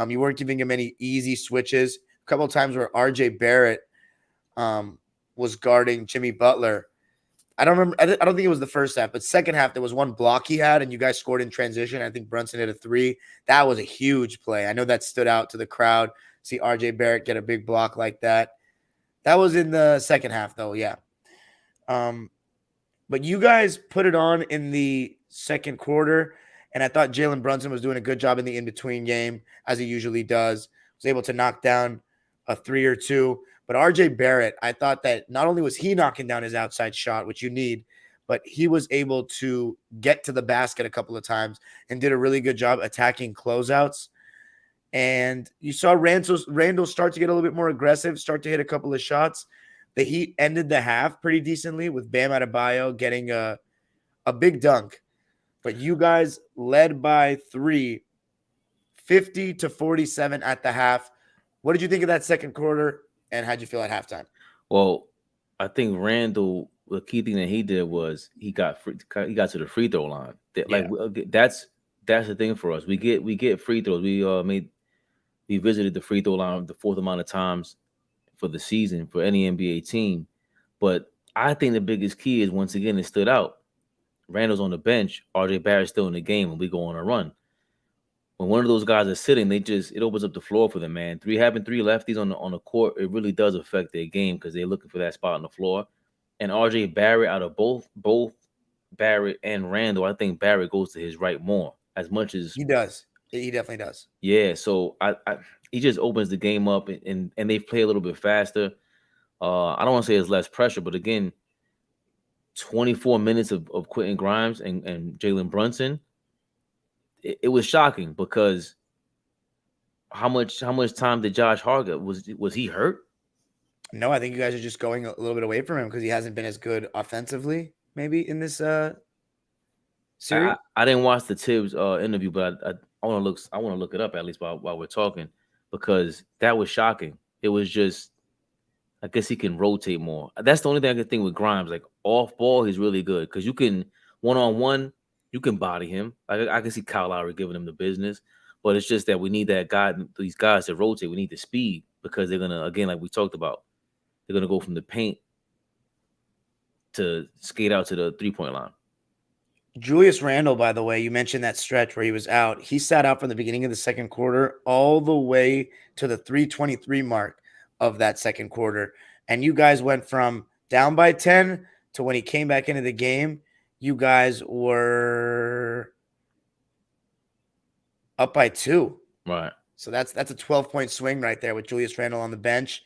You weren't giving him any easy switches. A couple of times where RJ Barrett was guarding Jimmy Butler. I don't remember. I don't think it was the first half, but second half, there was one block he had, and you guys scored in transition. I think Brunson hit a 3. That was a huge play. I know that stood out to the crowd. See RJ Barrett get a big block like that. That was in the second half, though, yeah. But you guys put it on in the second quarter, and I thought Jalen Brunson was doing a good job in the in-between game, as he usually does. Was able to knock down a 3 or 2. But RJ Barrett, I thought that not only was he knocking down his outside shot, which you need, but he was able to get to the basket a couple of times and did a really good job attacking closeouts. And you saw Randall start to get a little bit more aggressive, start to hit a couple of shots. The Heat ended the half pretty decently with Bam Adebayo getting a big dunk. But you guys led by 3, 50-47 at the half. What did you think of that second quarter, and how'd you feel at halftime? Well, I think Randall, the key thing that he did was he got to the free throw line. That's the thing for us. We get free throws. We visited the free throw line the fourth amount of times for the season for any NBA team. But I think the biggest key is, once again, it stood out. Randall's on the bench. RJ Barrett's still in the game, and we go on a run. When one of those guys is sitting, it opens up the floor for them, man. Having three lefties on the court, it really does affect their game because they're looking for that spot on the floor. And RJ Barrett, out of both Barrett and Randall, I think Barrett goes to his right more, as much as he does. He definitely does. Yeah, so he just opens the game up, and they play a little bit faster. I don't want to say it's less pressure, but again, 24 minutes of Quentin Grimes and Jalen Brunson. It was shocking because how much time did Josh Hart get? Was he hurt? No, I think you guys are just going a little bit away from him because he hasn't been as good offensively, maybe, in this series. I didn't watch the Tibbs interview, but I want to look it up at least while we're talking, because that was shocking. It was just, I guess he can rotate more. That's the only thing I can think with Grimes. Like, off ball, he's really good because you can one-on-one. You can body him. I can see Kyle Lowry giving him the business, but it's just that we need these guys to rotate. We need the speed because they're gonna, again, like we talked about, they're gonna go from the paint to skate out to the 3-point line. Julius Randle, by the way, you mentioned that stretch where he was out. He sat out from the beginning of the second quarter all the way to the 3:23 mark of that second quarter, and you guys went from down by 10 to when he came back into the game, you guys were up by 2. Right. So that's a 12-point swing right there with Julius Randle on the bench.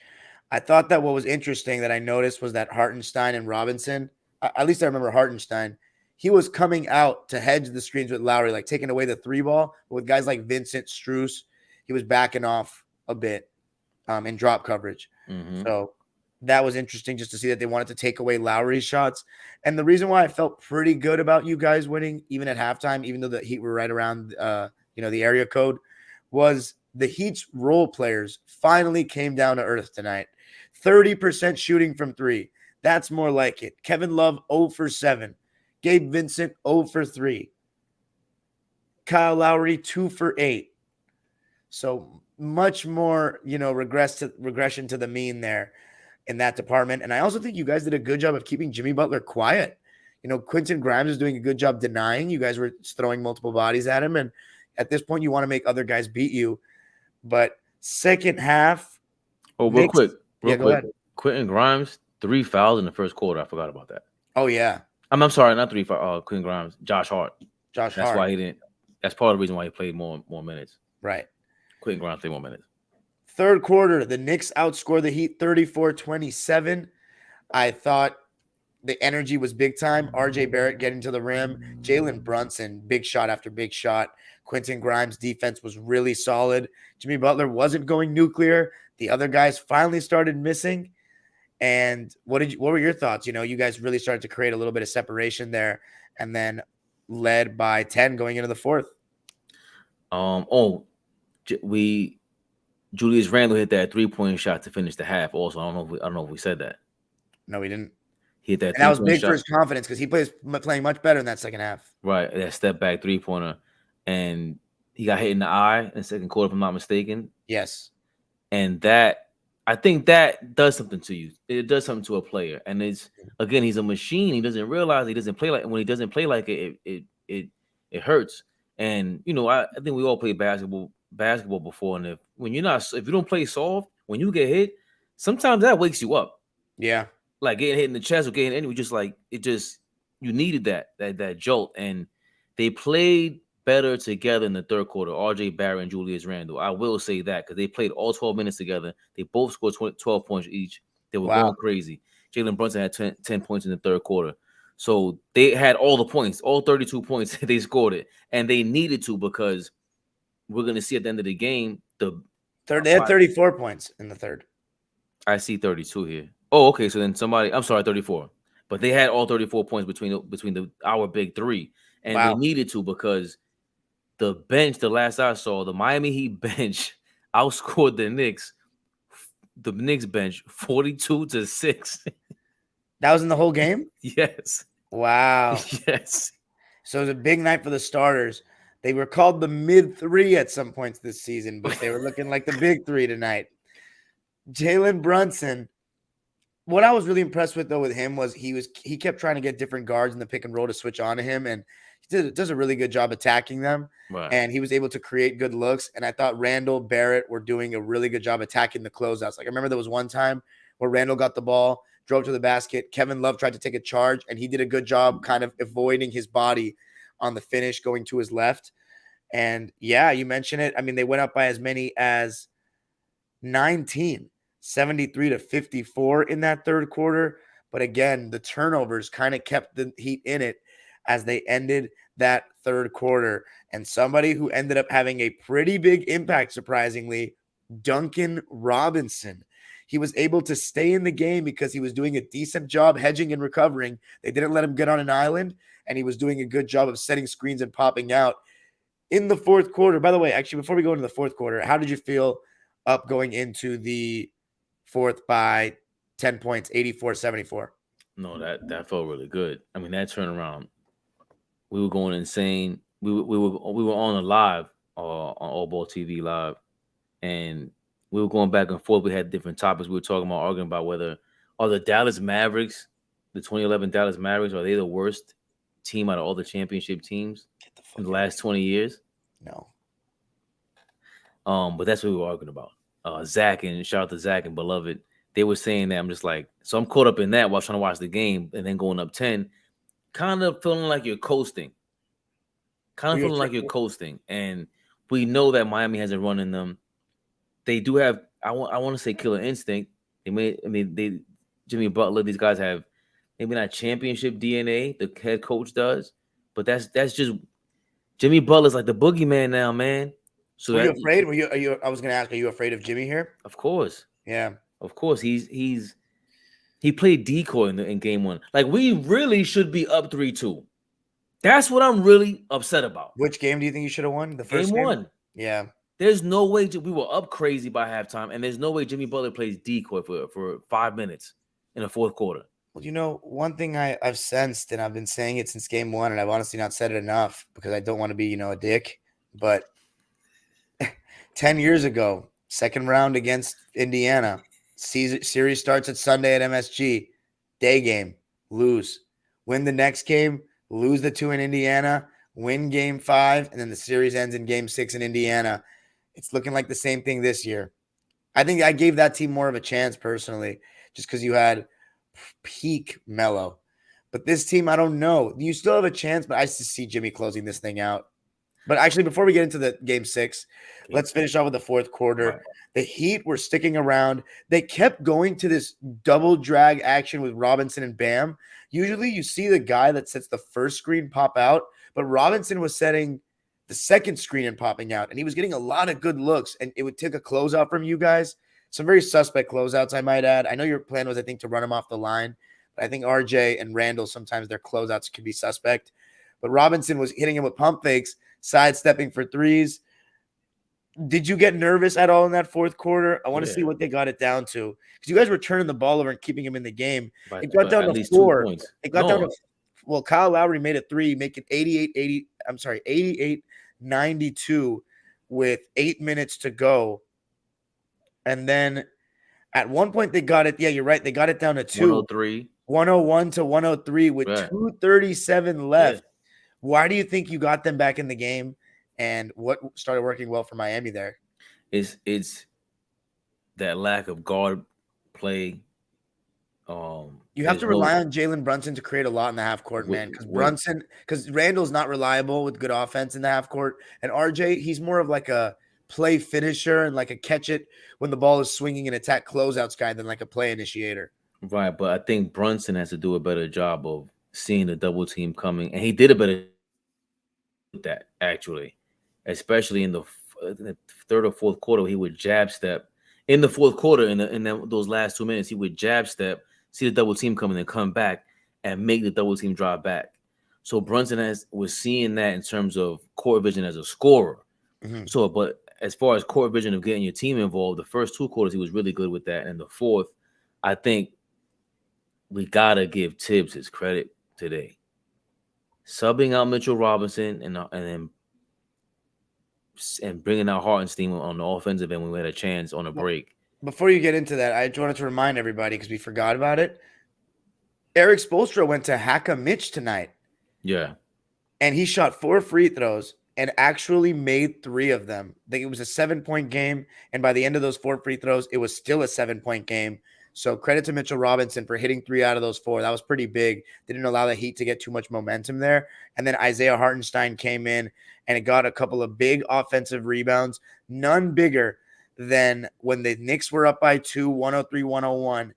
I thought that what was interesting that I noticed was that Hartenstein and Robinson, at least I remember Hartenstein, he was coming out to hedge the screens with Lowry, like taking away the 3-ball. But with guys like Vincent, Strus, he was backing off a bit in drop coverage. Mm-hmm. So that was interesting just to see that they wanted to take away Lowry's shots. And the reason why I felt pretty good about you guys winning, even at halftime, even though the Heat were right around, the area code, was the Heat's role players finally came down to earth tonight. 30% shooting from 3. That's more like it. Kevin Love, 0 for 7. Gabe Vincent, 0 for 3. Kyle Lowry, 2 for 8. So much more, regression to the mean there in that department. And I also think you guys did a good job of keeping Jimmy Butler quiet. Quentin Grimes is doing a good job denying. You guys were throwing multiple bodies at him. And at this point, you want to make other guys beat you. But second half. Oh, real quick. Go ahead. Quentin Grimes, 3 fouls in the first quarter. I forgot about that. Oh, yeah. I'm sorry, not 3 fouls. Quentin Grimes, Josh Hart. That's why he didn't. That's part of the reason why he played more minutes. Right. Quentin Grimes played more minutes. Third quarter, the Knicks outscored the Heat 34-27. I thought the energy was big time. RJ Barrett getting to the rim. Jalen Brunson, big shot after big shot. Quentin Grimes' defense was really solid. Jimmy Butler wasn't going nuclear. The other guys finally started missing. And what were your thoughts? You guys really started to create a little bit of separation there, and then led by 10 going into the fourth. Julius Randle hit that 3-point shot to finish the half. Also, I don't know if we said that. No, we didn't. He hit that. And that was big for his confidence because he playing much better in that second half. Right, that step back 3-pointer, and he got hit in the eye in the second quarter, if I'm not mistaken. Yes, and I think that does something to you. It does something to a player, and he's a machine. He doesn't realize he doesn't play like when he doesn't play like it hurts. And I think we all played basketball before, and if you don't play soft, when you get hit, sometimes that wakes you up. Yeah, like getting hit in the chest or getting anyway, you needed that jolt, and they played better together in the third quarter. RJ Barrett and Julius Randle. I will say that because they played all 12 minutes together. They both scored 12 points each. They were going crazy. Jalen Brunson had 10 points in the third quarter. So they had all the points, all 32 points. They scored it. And they needed to because we're going to see at the end of the game, third. They had 34 points in the third. I see 32 here. Oh, okay. So then I'm sorry, 34. But they had all 34 points between our big three, and they needed to because the bench. The last I saw, the Miami Heat bench outscored the Knicks. The Knicks bench 42-6. That was in the whole game? Yes. Wow. Yes. So it was a big night for the starters. They were called the mid-3 at some points this season, but they were looking like the big 3 tonight. Jalen Brunson, what I was really impressed with, though, with him was he kept trying to get different guards in the pick and roll to switch on to him, and he does a really good job attacking them, and he was able to create good looks, and I thought Randall, Barrett were doing a really good job attacking the closeouts. Like, I remember there was one time where Randall got the ball, drove to the basket, Kevin Love tried to take a charge, and he did a good job kind of avoiding his body on the finish, going to his left. And, yeah, you mentioned it. I mean, they went up by as many as 19. 73-54 in that third quarter. But again, the turnovers kind of kept the Heat in it as they ended that third quarter. And somebody who ended up having a pretty big impact, surprisingly, Duncan Robinson. He was able to stay in the game because he was doing a decent job hedging and recovering. They didn't let him get on an island, and he was doing a good job of setting screens and popping out in the fourth quarter. By the way, actually, before we go into the fourth quarter, how did you feel up going into the fourth by 10 points, 84-74? No, that felt really good. I mean, that turnaround, we were going insane. We were on a live on All Ball TV live, and we were going back and forth. We had different topics. We were talking about, arguing about whether are the Dallas Mavericks, the 2011 Dallas Mavericks, are they the worst team out of all the championship teams in the last 20 years? No. But that's what we were arguing about. Zach, and shout out to Zach and Beloved, they were saying that. I'm just like, so I'm caught up in that while trying to watch the game and then going up 10, kind of feeling like you're coasting. And we know that Miami has a run in them. They do have, I want to say, killer instinct. Jimmy Butler, these guys have maybe not championship DNA, the head coach does, but that's just Jimmy Butler's like the boogeyman now, man. So were you afraid? I was going to ask, are you afraid of Jimmy here? Of course. Yeah. Of course. He played decoy in game one. Like, we really should be up 3-2. That's what I'm really upset about. Which game do you think you should have won? The first game? One. Yeah. There's no way we were up crazy by halftime, and there's no way Jimmy Butler plays decoy for 5 minutes in the fourth quarter. Well, you know, one thing I've sensed, and I've been saying it since game one, and I've honestly not said it enough because I don't want to be, a dick, but 10 years ago, second round against Indiana, series starts at Sunday at MSG, day game, lose. Win the next game, lose the 2 in Indiana, win game 5, and then the series ends in game 6 in Indiana. It's looking like the same thing this year. I think I gave that team more of a chance personally, just because you had peak Melo. But this team, I don't know. You still have a chance, but I just see Jimmy closing this thing out. But actually, before we get into the game 6, let's finish off with the fourth quarter. Right. The Heat were sticking around. They kept going to this double drag action with Robinson and Bam. Usually you see the guy that sets the first screen pop out, but Robinson was setting the second screen and popping out, and he was getting a lot of good looks, and it would take a closeout from you guys. Some very suspect closeouts, I might add. I know your plan was, I think, to run him off the line, but I think RJ and Randall, sometimes their closeouts can be suspect. But Robinson was hitting him with pump fakes, sidestepping for threes. Did you get nervous at all in that fourth quarter? I want to see what they got it down to, because you guys were turning the ball over and keeping him in the game. It got down to 4. It got down to, well, Kyle Lowry made a 3, make it 88-92 with 8 minutes to go. And then at one point they got it. Yeah, you're right. They got it down to 2. 101 to 103 with 2:37 left. Yeah. Why do you think you got them back in the game? And what started working well for Miami there? It's that lack of guard play. You have to rely on Jalen Brunson to create a lot in the half court, man. Because Randall's not reliable with good offense in the half court, and RJ, he's more of like a play finisher and like a catch it when the ball is swinging and attack closeouts guy than like a play initiator. Right, but I think Brunson has to do a better job of seeing the double team coming, and he did a better with that actually. Especially in third or fourth quarter, he would jab step. In the fourth quarter, in those last 2 minutes, he would jab step, see the double team coming, and come back and make the double team drive back. So Brunson was seeing that in terms of court vision as a scorer. Mhm. So, but as far as court vision of getting your team involved, the first 2 quarters he was really good with that, and the fourth, I think we gotta give Tibbs his credit today. Subbing out Mitchell Robinson and bringing out Hartenstein on the offensive end when we had a chance on a break. Before you get into that, I just wanted to remind everybody, because we forgot about it. Eric Spoelstra went to Hacka Mitch tonight. Yeah. And he shot 4 free throws and actually made 3 of them. I think it was a 7-point game. And by the end of those 4 free throws, it was still a 7-point game. So credit to Mitchell Robinson for hitting 3 out of those 4. That was pretty big. Didn't allow the Heat to get too much momentum there. And then Isaiah Hartenstein came in and it got a couple of big offensive rebounds. None bigger than when the Knicks were up by 2, 103-101.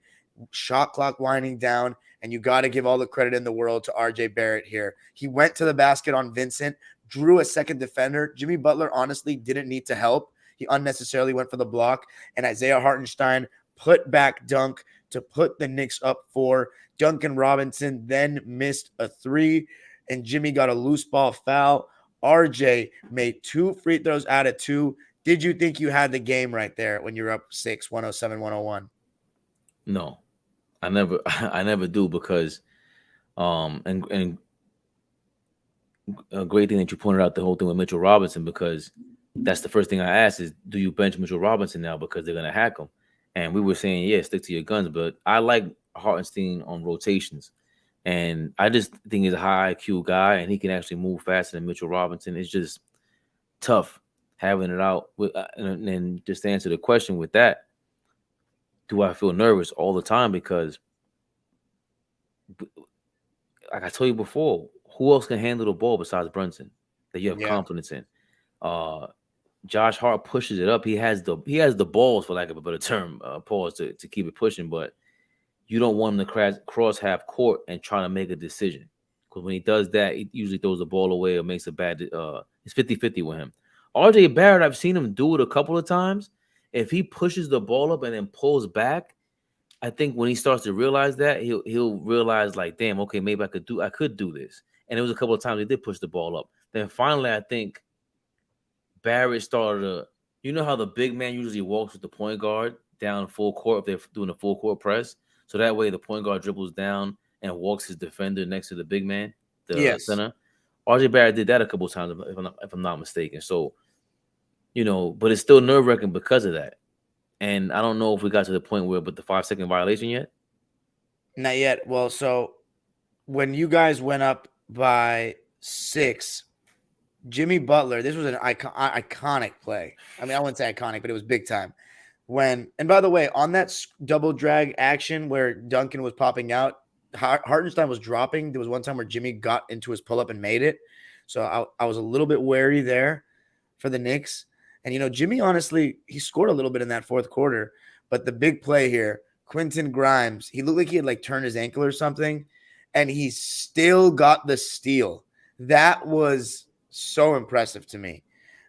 Shot clock winding down. And you got to give all the credit in the world to RJ Barrett here. He went to the basket on Vincent, drew a second defender. Jimmy Butler honestly didn't need to help. He unnecessarily went for the block. And Isaiah Hartenstein put back dunk to put the Knicks up 4. Duncan Robinson then missed a 3, and Jimmy got a loose ball foul. RJ made 2 free throws out of 2. Did you think you had the game right there when you're up 6, 107-101? No, I never do, because and a great thing that you pointed out the whole thing with Mitchell Robinson, because that's the first thing I asked is, do you bench Mitchell Robinson now because they're gonna hack him? And we were saying, yeah, stick to your guns. But I like Hartenstein on rotations. And I just think he's a high IQ guy, and he can actually move faster than Mitchell Robinson. It's just tough having it out. And then just to answer the question with that, do I feel nervous all the time? Because, like I told you before, who else can handle the ball besides Brunson that you have confidence in? Josh Hart pushes it up. He has the balls, for lack of a better term, pause, to keep it pushing, but you don't want him to cross half court and try to make a decision, because when he does that, he usually throws the ball away or makes a bad it's 50-50 with him. RJ Barrett, I've seen him do it a couple of times. If he pushes the ball up and then pulls back, I think when he starts to realize that, he'll realize, like, damn, okay, maybe I could do this. And it was a couple of times he did push the ball up. Then finally, I think Barrett started to, you know how the big man usually walks with the point guard down full court if they're doing a full court press? So that way the point guard dribbles down and walks his defender next to the big man, the center. RJ Barrett did that a couple of times, if I'm not mistaken. So, but it's still nerve-wracking because of that. And I don't know if we got to the point where with the 5-second violation yet. Not yet. Well, so when you guys went up by 6, Jimmy Butler, this was an iconic play. I mean, I wouldn't say iconic, but it was big time. And by the way, on that double drag action where Duncan was popping out, Hartenstein was dropping. There was one time where Jimmy got into his pull-up and made it. So I was a little bit wary there for the Knicks. And, Jimmy, honestly, he scored a little bit in that fourth quarter. But the big play here, Quentin Grimes, he looked like he had, turned his ankle or something, and he still got the steal. That was so impressive to me.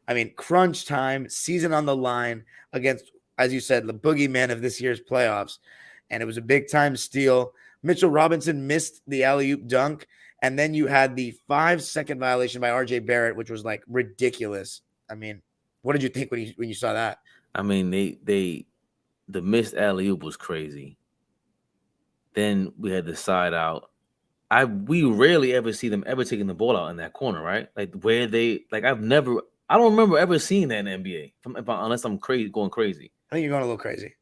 I mean, crunch time, season on the line against, as you said, the boogeyman of this year's playoffs. And it was a big-time steal. Mitchell Robinson missed the alley-oop dunk. And then you had the 5-second violation by RJ Barrett, which was, ridiculous. I mean, what did you think when you saw that? I mean, the missed alley-oop was crazy. Then we had the side out. We rarely ever see them ever taking the ball out in that corner, right? I don't remember ever seeing that in the NBA, unless I'm going crazy. I think you're going a little crazy.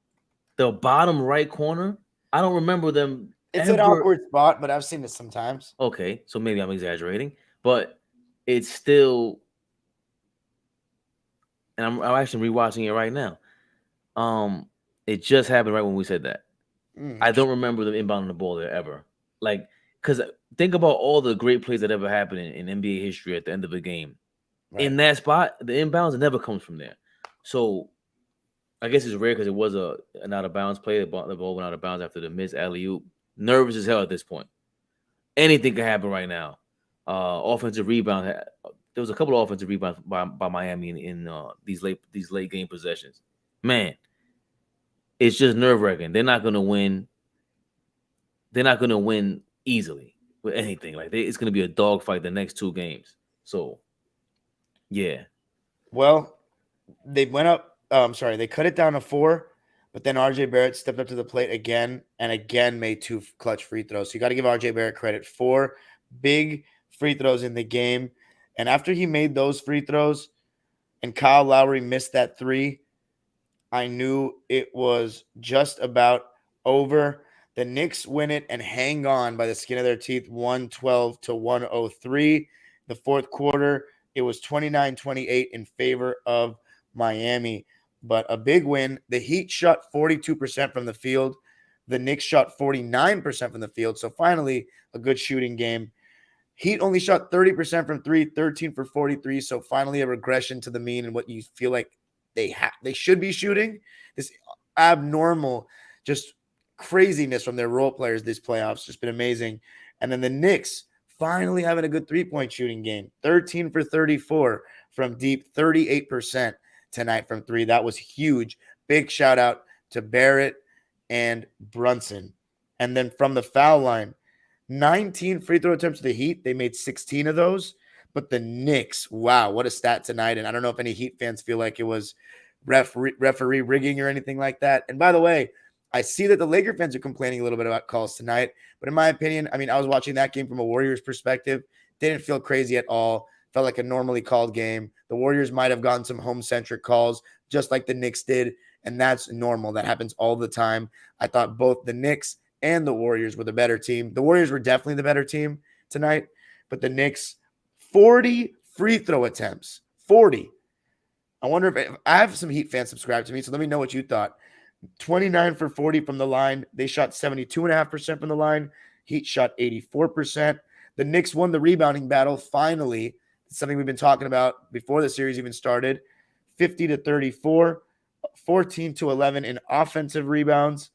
The bottom right corner, I don't remember them. It's an awkward spot, but I've seen it sometimes. Okay, so maybe I'm exaggerating, but it's still, and I'm actually rewatching it right now. It just happened right when we said that. I don't remember them inbounding the ball there ever. Because think about all the great plays that ever happened in NBA history at the end of a game. Right. In that spot, the inbounds, it never comes from there. So I guess it's rare because it was an out-of-bounds play. The ball went out of bounds after the missed alley-oop. Nervous as hell at this point. Anything can happen right now. Offensive rebound. there was a couple of offensive rebounds by Miami in these late game possessions. Man, it's just nerve-wracking. They're not going to win. They're not going to win easily with anything. Like it's going to be a dogfight the next 2 games. So, yeah. Well, they went up. They cut it down to 4, but then RJ Barrett stepped up to the plate again and again made 2 clutch free throws. So you got to give RJ Barrett credit. 4 big free throws in the game. And after he made those free throws and Kyle Lowry missed that 3, I knew it was just about over. The Knicks win it and hang on by the skin of their teeth, 112 to 103. The fourth quarter, it was 29-28 in favor of Miami. But a big win. The Heat shot 42% from the field. The Knicks shot 49% from the field. So finally, a good shooting game. Heat only shot 30% from 3, 13 for 43. So finally a regression to the mean and what you feel like they should be shooting. This abnormal, just craziness from their role players this playoffs. Just been amazing. And then the Knicks finally having a good 3-point shooting game. 13 for 34 from deep, 38% tonight from 3. That was huge. Big shout out to Barrett and Brunson. And then from the foul line, 19 free throw attempts to the Heat. They made 16 of those. But the Knicks, wow, what a stat tonight. And I don't know if any Heat fans feel like it was referee rigging or anything like that. And by the way, I see that the Laker fans are complaining a little bit about calls tonight. But in my opinion, I mean, I was watching that game from a Warriors perspective. Didn't feel crazy at all. Felt like a normally called game. The Warriors might have gotten some home-centric calls, just like the Knicks did. And that's normal. That happens all the time. I thought both the Knicks and the Warriors were the better team. The Warriors were definitely the better team tonight. But the Knicks, 40 free throw attempts. 40. I wonder if I have some Heat fans subscribe to me, so let me know what you thought. 29 for 40 from the line. They shot 72.5% from the line. Heat shot 84%. The Knicks won the rebounding battle finally. It's something we've been talking about before the series even started. 50 to 34, 14 to 11 in offensive rebounds.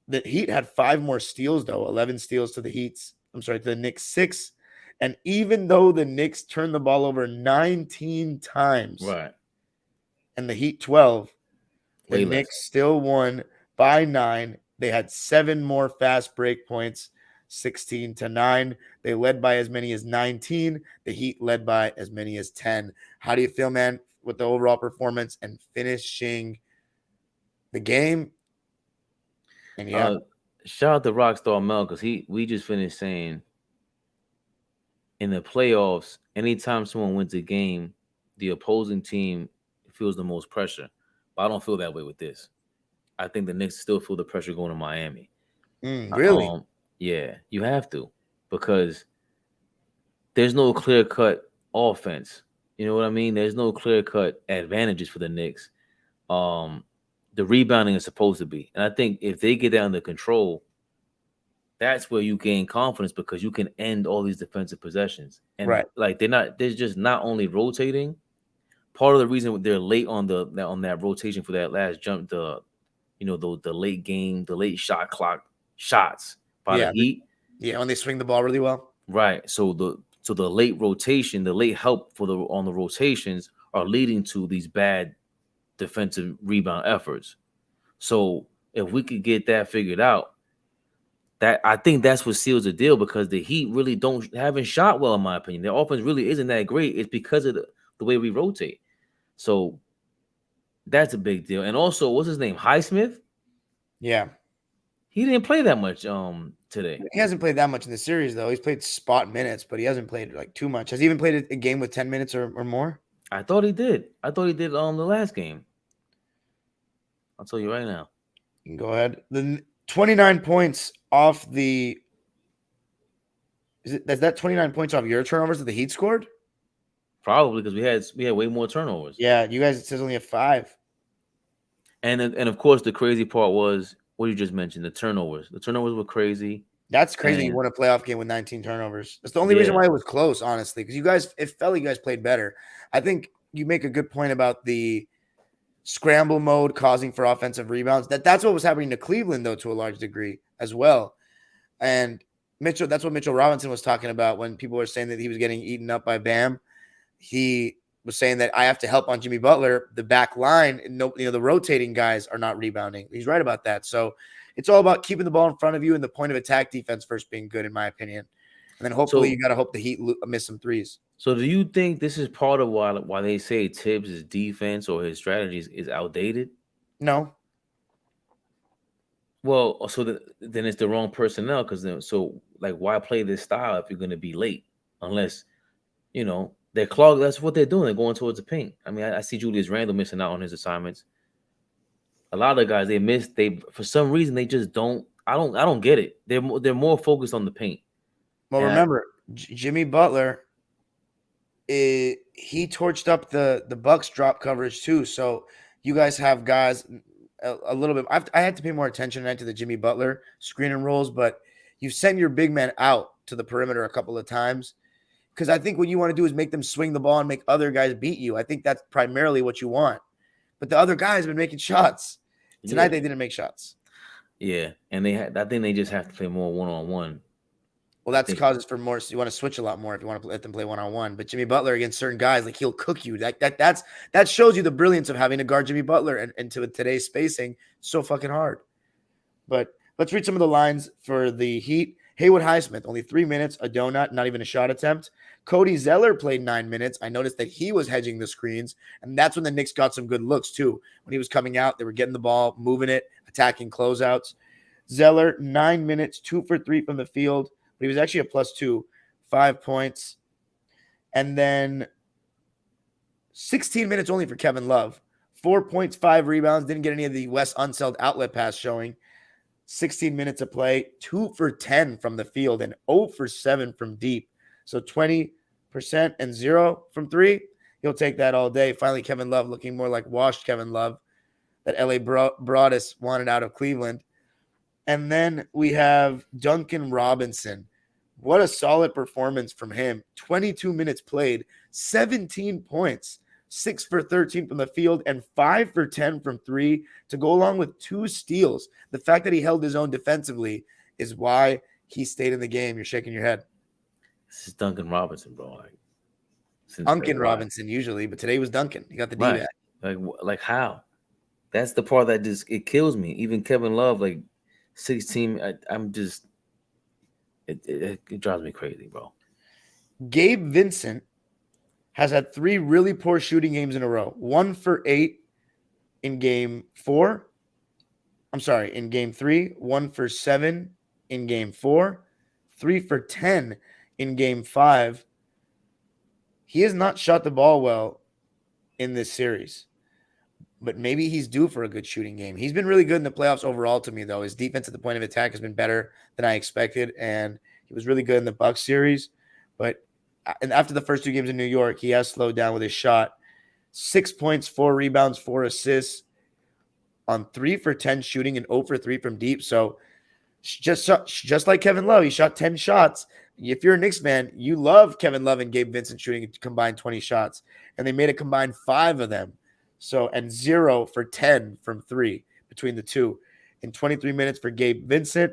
The Heat had 5 more steals, though. 11 steals to the Knicks 6. And even though the Knicks turned the ball over 19 times, Right, and the Heat 12, the Way less. Knicks still won by 9. They had 7 more fast break points, 16 to 9. They led by as many as 19. The Heat led by as many as 10. How do you feel, man, with the overall performance and finishing the game? And yeah, shout out to Rockstar Mel because we just finished saying in the playoffs, anytime someone wins a game, the opposing team feels the most pressure. But I don't feel that way with this. I think the Knicks still feel the pressure going to Miami. really? Yeah, you have to because there's no clear-cut offense. You know what I mean? There's no clear-cut advantages for the Knicks. The rebounding is supposed to be. And I think if they get that under control, that's where you gain confidence because you can end all these defensive possessions. And Right. like they're just not only rotating. Part of the reason they're late on that rotation for that last jump, the late game, the late shot clock shots by the Heat. Yeah, when they swing the ball really well. Right. So the late rotation, the late help on the rotations are leading to these bad defensive rebound efforts. So if we could get that figured out, that I think that's what seals the deal because the Heat really haven't shot well in my opinion. Their offense really isn't that great. It's because of the way we rotate. So that's a big deal. And also, what's his name? Highsmith? Yeah. He didn't play that much today. He hasn't played that much in the series, though. He's played spot minutes, but he hasn't played like too much. Has he even played a game with 10 minutes or more? I thought he did. The last game. I'll tell you right now. You can go ahead. The 29 points off the is that 29 points off your turnovers that the Heat scored? Probably because we had way more turnovers. Yeah, you guys, it says only have 5. And of course the crazy part was what you just mentioned, the turnovers. The turnovers were crazy. That's crazy. You won a playoff game with 19 turnovers. That's the only reason why it was close, honestly, because it felt like you guys played better. I think you make a good point about the scramble mode causing for offensive rebounds. That's what was happening to Cleveland, though, to a large degree as well. And that's what Mitchell Robinson was talking about when people were saying that he was getting eaten up by Bam. he was saying that I have to help on Jimmy Butler. The back line, and the rotating guys are not rebounding. He's right about that. So it's all about keeping the ball in front of you and the point of attack defense first being good, in my opinion. And then hopefully you got to hope the Heat miss some threes. So do you think this is part of why they say Tibbs' defense or his strategies is outdated? No. Well, so then it's the wrong personnel why play this style if you're going to be late? Unless, they're clogged. That's what they're doing. They're going towards the paint. I mean, I see Julius Randle missing out on his assignments. A lot of guys for some reason they just don't. I don't get it. They're more focused on the paint. Well, remember Jimmy Butler. He torched up the Bucks drop coverage too. So you guys have guys a little bit. I had to pay more attention to the Jimmy Butler screen and rolls, but you send your big man out to the perimeter a couple of times because I think what you want to do is make them swing the ball and make other guys beat you. I think that's primarily what you want. But the other guys have been making shots. Tonight they didn't make shots. Yeah, and I think they just have to play more one-on-one. Well, that's causes for more. So you want to switch a lot more if you want to let them play one-on-one. But Jimmy Butler against certain guys, like he'll cook you. That shows you the brilliance of having to guard Jimmy Butler and to today's spacing so fucking hard. But let's read some of the lines for the Heat. Haywood Highsmith, only 3 minutes, a donut, not even a shot attempt. Cody Zeller played 9 minutes. I noticed that he was hedging the screens, and that's when the Knicks got some good looks too. When he was coming out, they were getting the ball, moving it, attacking closeouts. Zeller, 9 minutes, 2 for 3 from the field. But he was actually a +2, 5 points. And then 16 minutes only for Kevin Love. 4 points, 5 rebounds. Didn't get any of the Wes Unseld outlet pass showing. 16 minutes of play, 2 for 10 from the field, and 0 for 7 from deep. So 20% and 0 from 3. He'll take that all day. Finally, Kevin Love looking more like washed Kevin Love that LA Broadus wanted out of Cleveland. And then we have Duncan Robinson. What a solid performance from him. 22 minutes played, 17 points, 6 for 13 from the field, and 5 for 10 from 3 to go along with 2 steals. The fact that he held his own defensively is why he stayed in the game. You're shaking your head. This is Duncan Robinson, bro. Duncan Robinson usually, but today was Duncan. He got the D back. Like how? That's the part that it kills me. Even Kevin Love, 16. It drives me crazy, bro. Gabe Vincent has had 3 really poor shooting games in a row. 1 for 8 in game 4. I'm sorry, in game 3. 1 for 7 in game 4. 3 for 10 in game 5. He has not shot the ball well in this series, but maybe he's due for a good shooting game. He's been really good in the playoffs overall to me, though. His defense at the point of attack has been better than I expected, and he was really good in the Bucks series. But after the first 2 games in New York, he has slowed down with his shot. 6 points, 4 rebounds, 4 assists on 3 for 10 shooting and 0 for 3 from deep. So just like Kevin Love, he shot 10 shots. If you're a Knicks fan, you love Kevin Love and Gabe Vincent shooting a combined 20 shots, and they made a combined 5 of them. So, and 0 for 10 from 3 between the two. In 23 minutes for Gabe Vincent.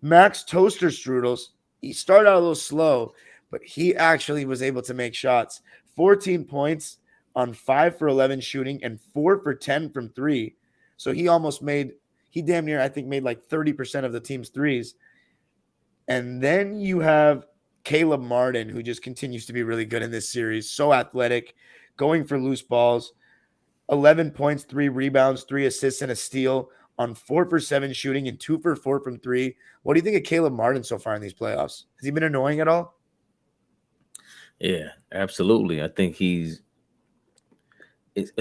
Max Toaster Strudels, he started out a little slow, but he actually was able to make shots. 14 points on 5 for 11 shooting and 4 for 10 from 3. So he damn near, I think, made 30% of the team's threes. And then you have Caleb Martin, who just continues to be really good in this series. So athletic, going for loose balls. 11 points, 3 rebounds, 3 assists, and a steal on 4 for 7 shooting and 2 for 4 from 3. What do you think of Caleb Martin so far in these playoffs? Has he been annoying at all? Yeah, absolutely. I think it's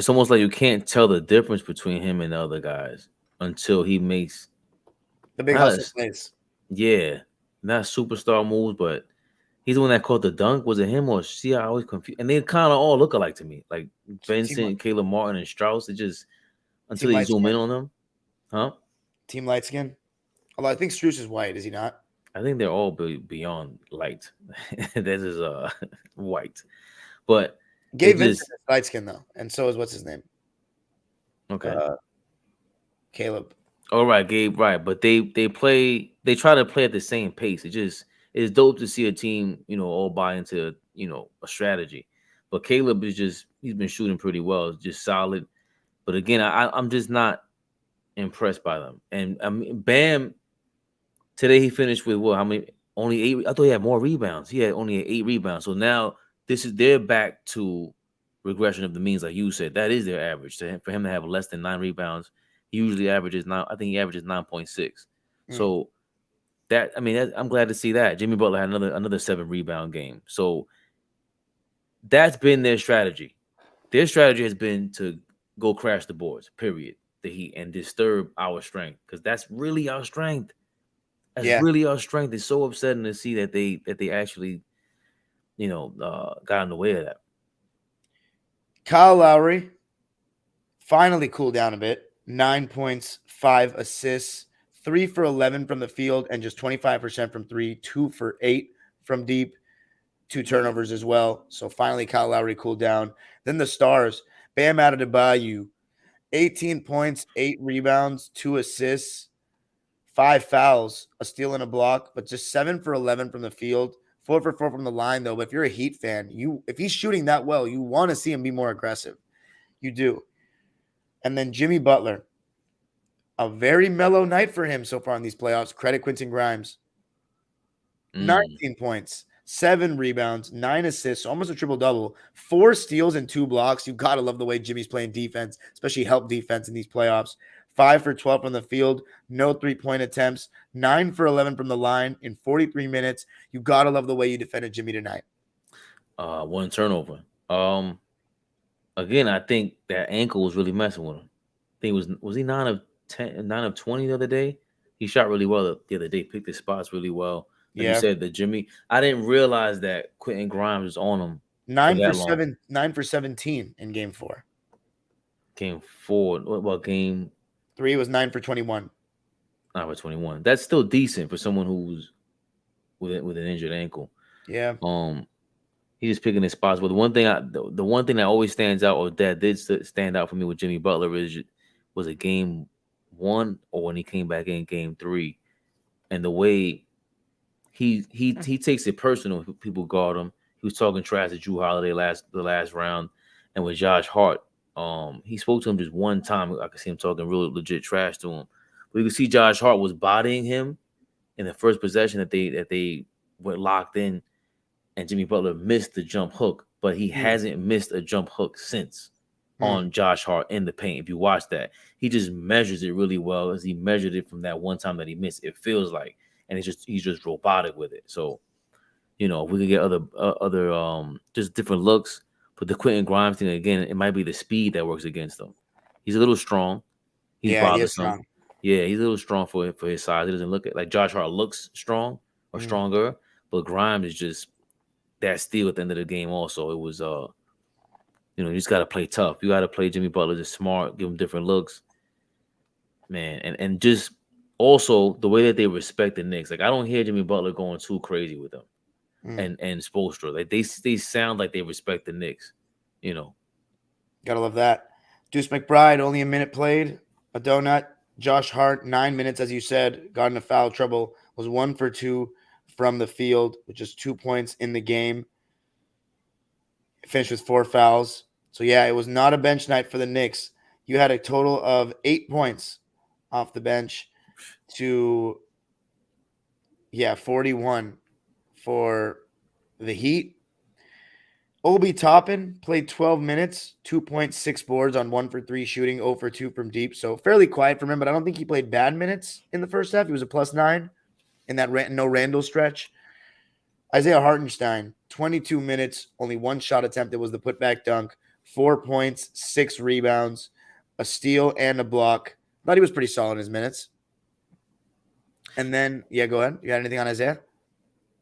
almost like you can't tell the difference between him and the other guys until he makes the big hustle plays. Yeah, not superstar moves, but he's the one that caught the dunk. Was it him or she? I always confused. And they kind of all look alike to me, like Vincent, Caleb Martin, and Strauss. It just until you zoom in on them, huh? Team light skin. Although I think Strauss is white, is he not? I think they're all beyond light. This is white, but Gabe Vincent is light skin though, and so is what's his name? Okay, Caleb. All right, Gabe. Right, but they try to play at the same pace. It's dope to see a team, all buy into, a strategy. But Caleb he's been shooting pretty well, just solid. But again, I'm just not impressed by them. And I mean, Bam today he finished with what? How many? Only 8. I thought he had more rebounds. He had only 8 rebounds. So now they're back to regression of the means, like you said. That is their average. For him to have less than 9 rebounds, he usually averages 9. I think he averages 9.6. So I'm glad to see that. Jimmy Butler had another 7 rebound game. So that's been their strategy. Their strategy has been to go crash the boards, period, the Heat, and disturb our strength, because that's really our strength. That's really our strength. It's so upsetting to see that they actually, got in the way of that. Kyle Lowry finally cooled down a bit. 9 points, 5 assists, 3 for 11 from the field, and just 25% from 3, 2 for 8 from deep, 2 turnovers as well. So finally, Kyle Lowry cooled down. Then the stars, Bam Adebayo, 18 points, 8 rebounds, 2 assists, 5 fouls, a steal and a block, but just 7 for 11 from the field, 4 for 4 from the line, though. But if you're a Heat fan, if he's shooting that well, you want to see him be more aggressive. You do. And then Jimmy Butler, a very mellow night for him so far in these playoffs. Credit Quentin Grimes. 19 points, 7 rebounds, 9 assists, almost a triple-double, 4 steals and 2 blocks. You got to love the way Jimmy's playing defense, especially help defense in these playoffs. 5 for 12 from the field, no 3-point attempts, 9 for 11 from the line in 43 minutes. You got to love the way you defended Jimmy tonight. 1 turnover. Again, I think that ankle was really messing with him. I think was he 9 of 20 the other day? He shot really well the other day, picked his spots really well. Like you said, the Jimmy. I didn't realize that Quentin Grimes was on him. 9 for 17 in game 4. Game 4. What about game 3 was 9 for 21. 9 for 21. That's still decent for someone who's with an injured ankle. Yeah. He's just picking his spots. But the one thing that always stands out, or that did stand out for me with Jimmy Butler, was a game 1 or when he came back in game 3, and the way he takes it personal. People guard him. He was talking trash to Drew Holiday the last round, and with Josh Hart, he spoke to him just one time. I could see him talking real legit trash to him. But you could see Josh Hart was bodying him in the first possession that they went locked in, and Jimmy Butler missed the jump hook, but he hasn't missed a jump hook since on Josh Hart in the paint. If you watch that, he just measures it really well, as he measured it from that one time that he missed. It feels like, and he's just robotic with it. So, if we could get other just different looks. But the Quentin Grimes thing, again, it might be the speed that works against him. He's a little strong. He's bothersome. Yeah, he's a little strong for his size. He doesn't look like Josh Hart looks strong or stronger, but Grimes is just that steal at the end of the game. Also, it was you just got to play tough. You got to play Jimmy Butler just smart, give him different looks, man, and just also the way that they respect the Knicks. Like, I don't hear Jimmy Butler going too crazy with them. And Spoelstra, like they sound like they respect the Knicks, Gotta love that. Deuce McBride, only a minute played, a donut. Josh Hart, 9 minutes, as you said, got into foul trouble, was 1 for 2 from the field, with just 2 points in the game. Finished with 4 fouls. So yeah, it was not a bench night for the Knicks. You had a total of 8 points off the bench to 41 for the Heat. Obi Toppin played 12 minutes, 2.6 boards on 1 for 3 shooting, 0 for 2 from deep. So fairly quiet for him, but I don't think he played bad minutes in the first half. He was a +9 in that no Randall stretch. Isaiah Hartenstein, 22 minutes, only 1 shot attempt. It was the putback dunk, 4 points, 6 rebounds, a steal and a block. Thought he was pretty solid in his minutes. And then, go ahead. You got anything on Isaiah?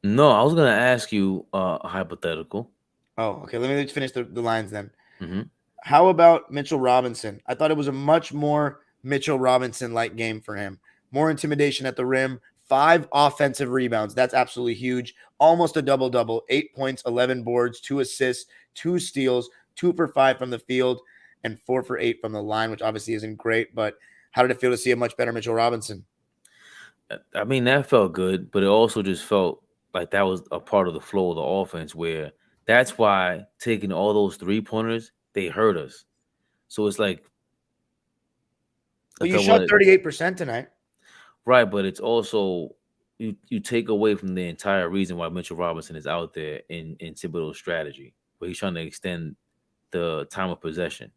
No, I was going to ask you a hypothetical. Oh, okay. Let me finish the lines then. Mm-hmm. How about Mitchell Robinson? I thought it was a much more Mitchell Robinson-like game for him. More intimidation at the rim, 5 offensive rebounds. That's absolutely huge. Almost a double-double. 8 points, 11 boards, 2 assists, 2 steals, 2 for 5 from the field, and 4 for 8 from the line, which obviously isn't great. But how did it feel to see a much better Mitchell Robinson? I mean, that felt good, but it also just felt like that was a part of the flow of the offense, where That's why taking all those 3-pointers, they hurt us. So it's like, But you shot 38% tonight. right, but it's also you take away from the entire reason why Mitchell Robinson is out there in Thibodeau's strategy, where he's trying to extend the time of possession.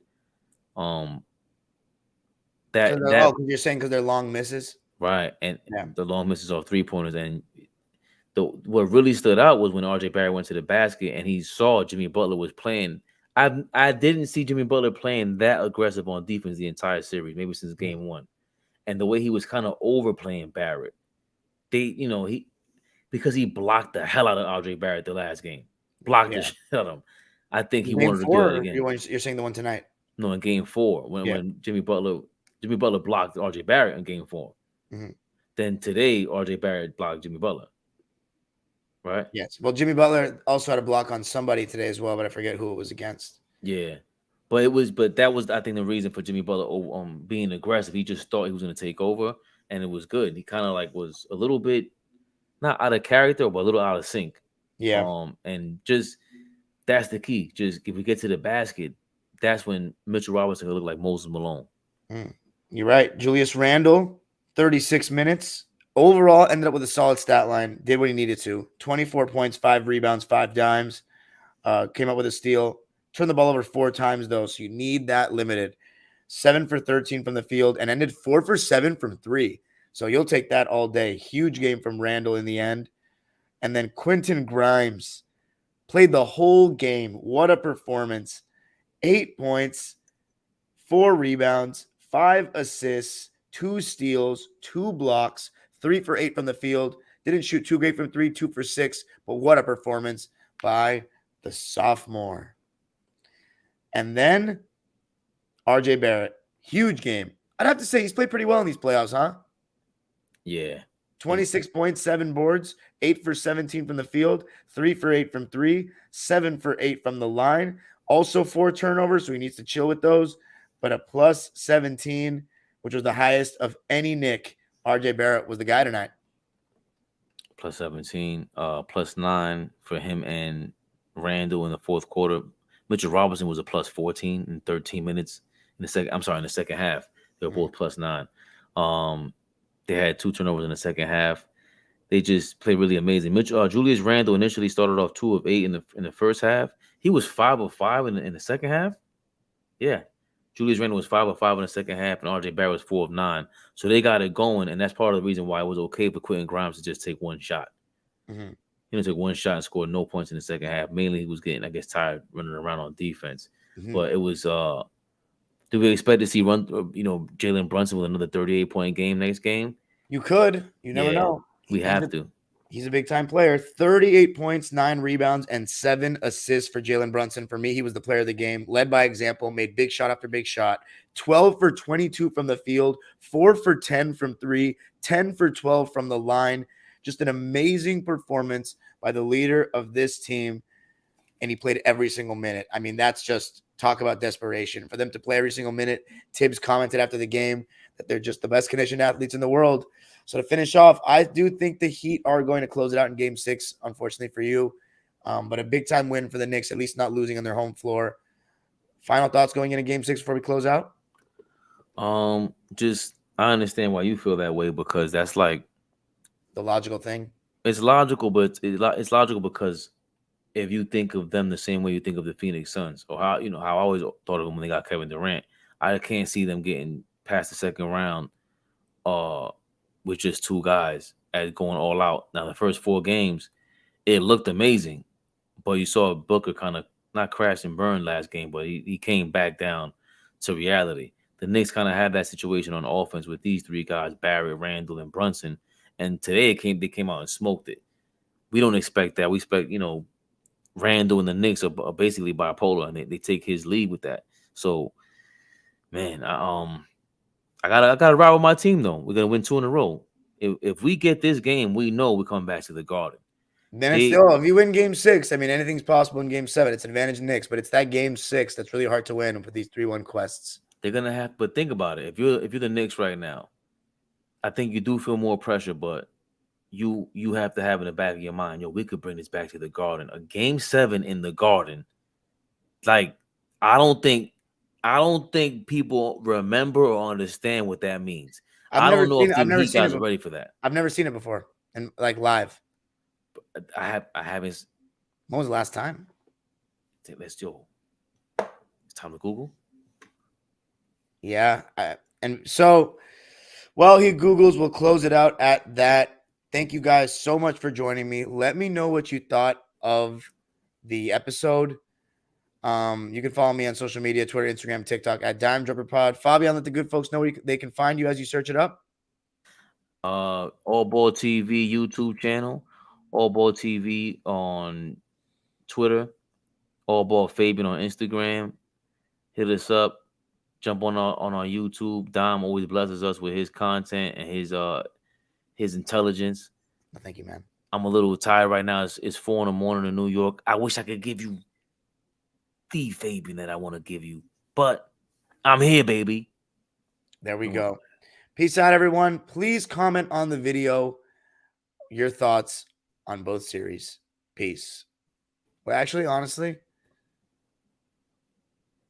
Because That you're saying because they're long misses. right, and Yeah. the long misses are 3-pointers, and what really stood out was when RJ Barrett went to the basket and he saw Jimmy Butler was playing. I didn't see Jimmy Butler playing that aggressive on defense the entire series, maybe since game one. And the way he was kind of overplaying Barrett, because he blocked the hell out of RJ Barrett the last game, blocked the shit out of him. I think he wanted to do it again. You're saying the one tonight? No, in game 4 when Jimmy Butler blocked RJ Barrett in game 4. Mm-hmm. Then today RJ Barrett blocked Jimmy Butler. Right? Yes. Well, Jimmy Butler also had a block on somebody today as well, but I forget who it was against. Yeah. But that was, I think, the reason for Jimmy Butler being aggressive. He just thought he was going to take over, and it was good. He kind of like was a little bit not out of character, but a little out of sync. Yeah. And just that's the key. Just if we get to the basket, that's when Mitchell Robinson will look like Moses Malone. You're right. Julius Randle, 36 minutes. Overall, ended up with a solid stat line. Did what he needed to. 24 points, 5 rebounds, 5 dimes. Came up with a steal. Turned the ball over 4 times, though, so you need that limited. 7 for 13 from the field and ended 4 for 7 from 3. So you'll take that all day. Huge game from Randle in the end. And then Quentin Grimes played the whole game. What a performance. 8 points, 4 rebounds, 5 assists, 2 steals, 2 blocks, 3 for 8 from the field. Didn't shoot too great from 3, 2 for 6. But what a performance by the sophomore. And then RJ Barrett. Huge game. I'd have to say he's played pretty well in these playoffs, huh? Yeah. 26 points, 7 boards, 8 for 17 from the field, 3 for 8 from 3, 7 for 8 from the line. Also 4 turnovers, so he needs to chill with those. But a plus 17, which was the highest of any Knick. RJ Barrett was the guy tonight. Plus 17, plus 9 for him and Randle in the fourth quarter. Mitchell Robinson was a plus 14 in 13 minutes in the second half. They were both plus 9. They had 2 turnovers in the second half. They just played really amazing. Julius Randle initially started off 2 of 8 in the first half. He was 5 of 5 in the second half. Yeah. Julius Randle was 5 of 5 in the second half, and RJ Barrett was 4 of 9. So they got it going, and that's part of the reason why it was okay for Quentin Grimes to just take one shot. Mm-hmm. He took one shot and scored no points in the second half. Mainly he was getting, I guess, tired running around on defense. Mm-hmm. But it was do we expect to see Jalen Brunson with another 38-point game next game? You could. You never know. We have to. He's a big-time player. 38 points, 9 rebounds, and 7 assists for Jalen Brunson. For me, he was the player of the game. Led by example, made big shot after big shot. 12 for 22 from the field, 4 for 10 from 3, 10 for 12 from the line. Just an amazing performance by the leader of this team, and he played every single minute. I mean, that's just talk about desperation. For them to play every single minute, Tibbs commented after the game that they're just the best conditioned athletes in the world. So to finish off, I do think the Heat are going to close it out in Game 6, unfortunately for you. But a big-time win for the Knicks, at least not losing on their home floor. Final thoughts going into Game 6 before we close out? I understand why you feel that way, because that's like the logical thing. It's logical, but it's logical because if you think of them the same way you think of the Phoenix Suns, or how I always thought of them when they got Kevin Durant, I can't see them getting past the second round with just 2 guys at going all out. Now, the first 4 games, it looked amazing, but you saw Booker kind of not crash and burn last game, but he came back down to reality. The Knicks kind of had that situation on offense with these 3 guys, Barrett, Randle, and Brunson. And today they came out and smoked it. We don't expect that. We expect, Randle and the Knicks are basically bipolar, and they take his lead with that. So, man, I gotta ride with my team though. We're gonna win 2 in a row. If we get this game, we know we come back to the Garden. Then if you win Game 6, I mean, anything's possible in Game 7. It's an advantage Knicks, but it's that Game 6 that's really hard to win with these 3-1 quests. They're gonna have, but think about it. If you're the Knicks right now, I think you do feel more pressure, but you have to have in the back of your mind, yo, we could bring this back to the Garden. A Game 7 in the Garden. Like, I don't think people remember or understand what that means. I don't know if the Heat guys are ready for that. I've never seen it before, and like live. I haven't. When was the last time? Let's go. It's time to Google. Yeah, and so while he Googles, we'll close it out at that. Thank you guys so much for joining me. Let me know what you thought of the episode. You can follow me on social media, Twitter, Instagram, TikTok at Dime Dropper Pod. Fabian, let the good folks know where they can find you as you search it up. All Ball TV YouTube channel, All Ball TV on Twitter, All Ball Fabian on Instagram. Hit us up. Jump on our YouTube. Dom always blesses us with his content and his intelligence. Thank you, man. I'm a little tired right now. It's 4 a.m. in New York. I wish I could give you the Fabian that I want to give you, but I'm here, baby. There we go. Peace out, everyone. Please comment on the video your thoughts on both series. Peace. Well, actually, honestly,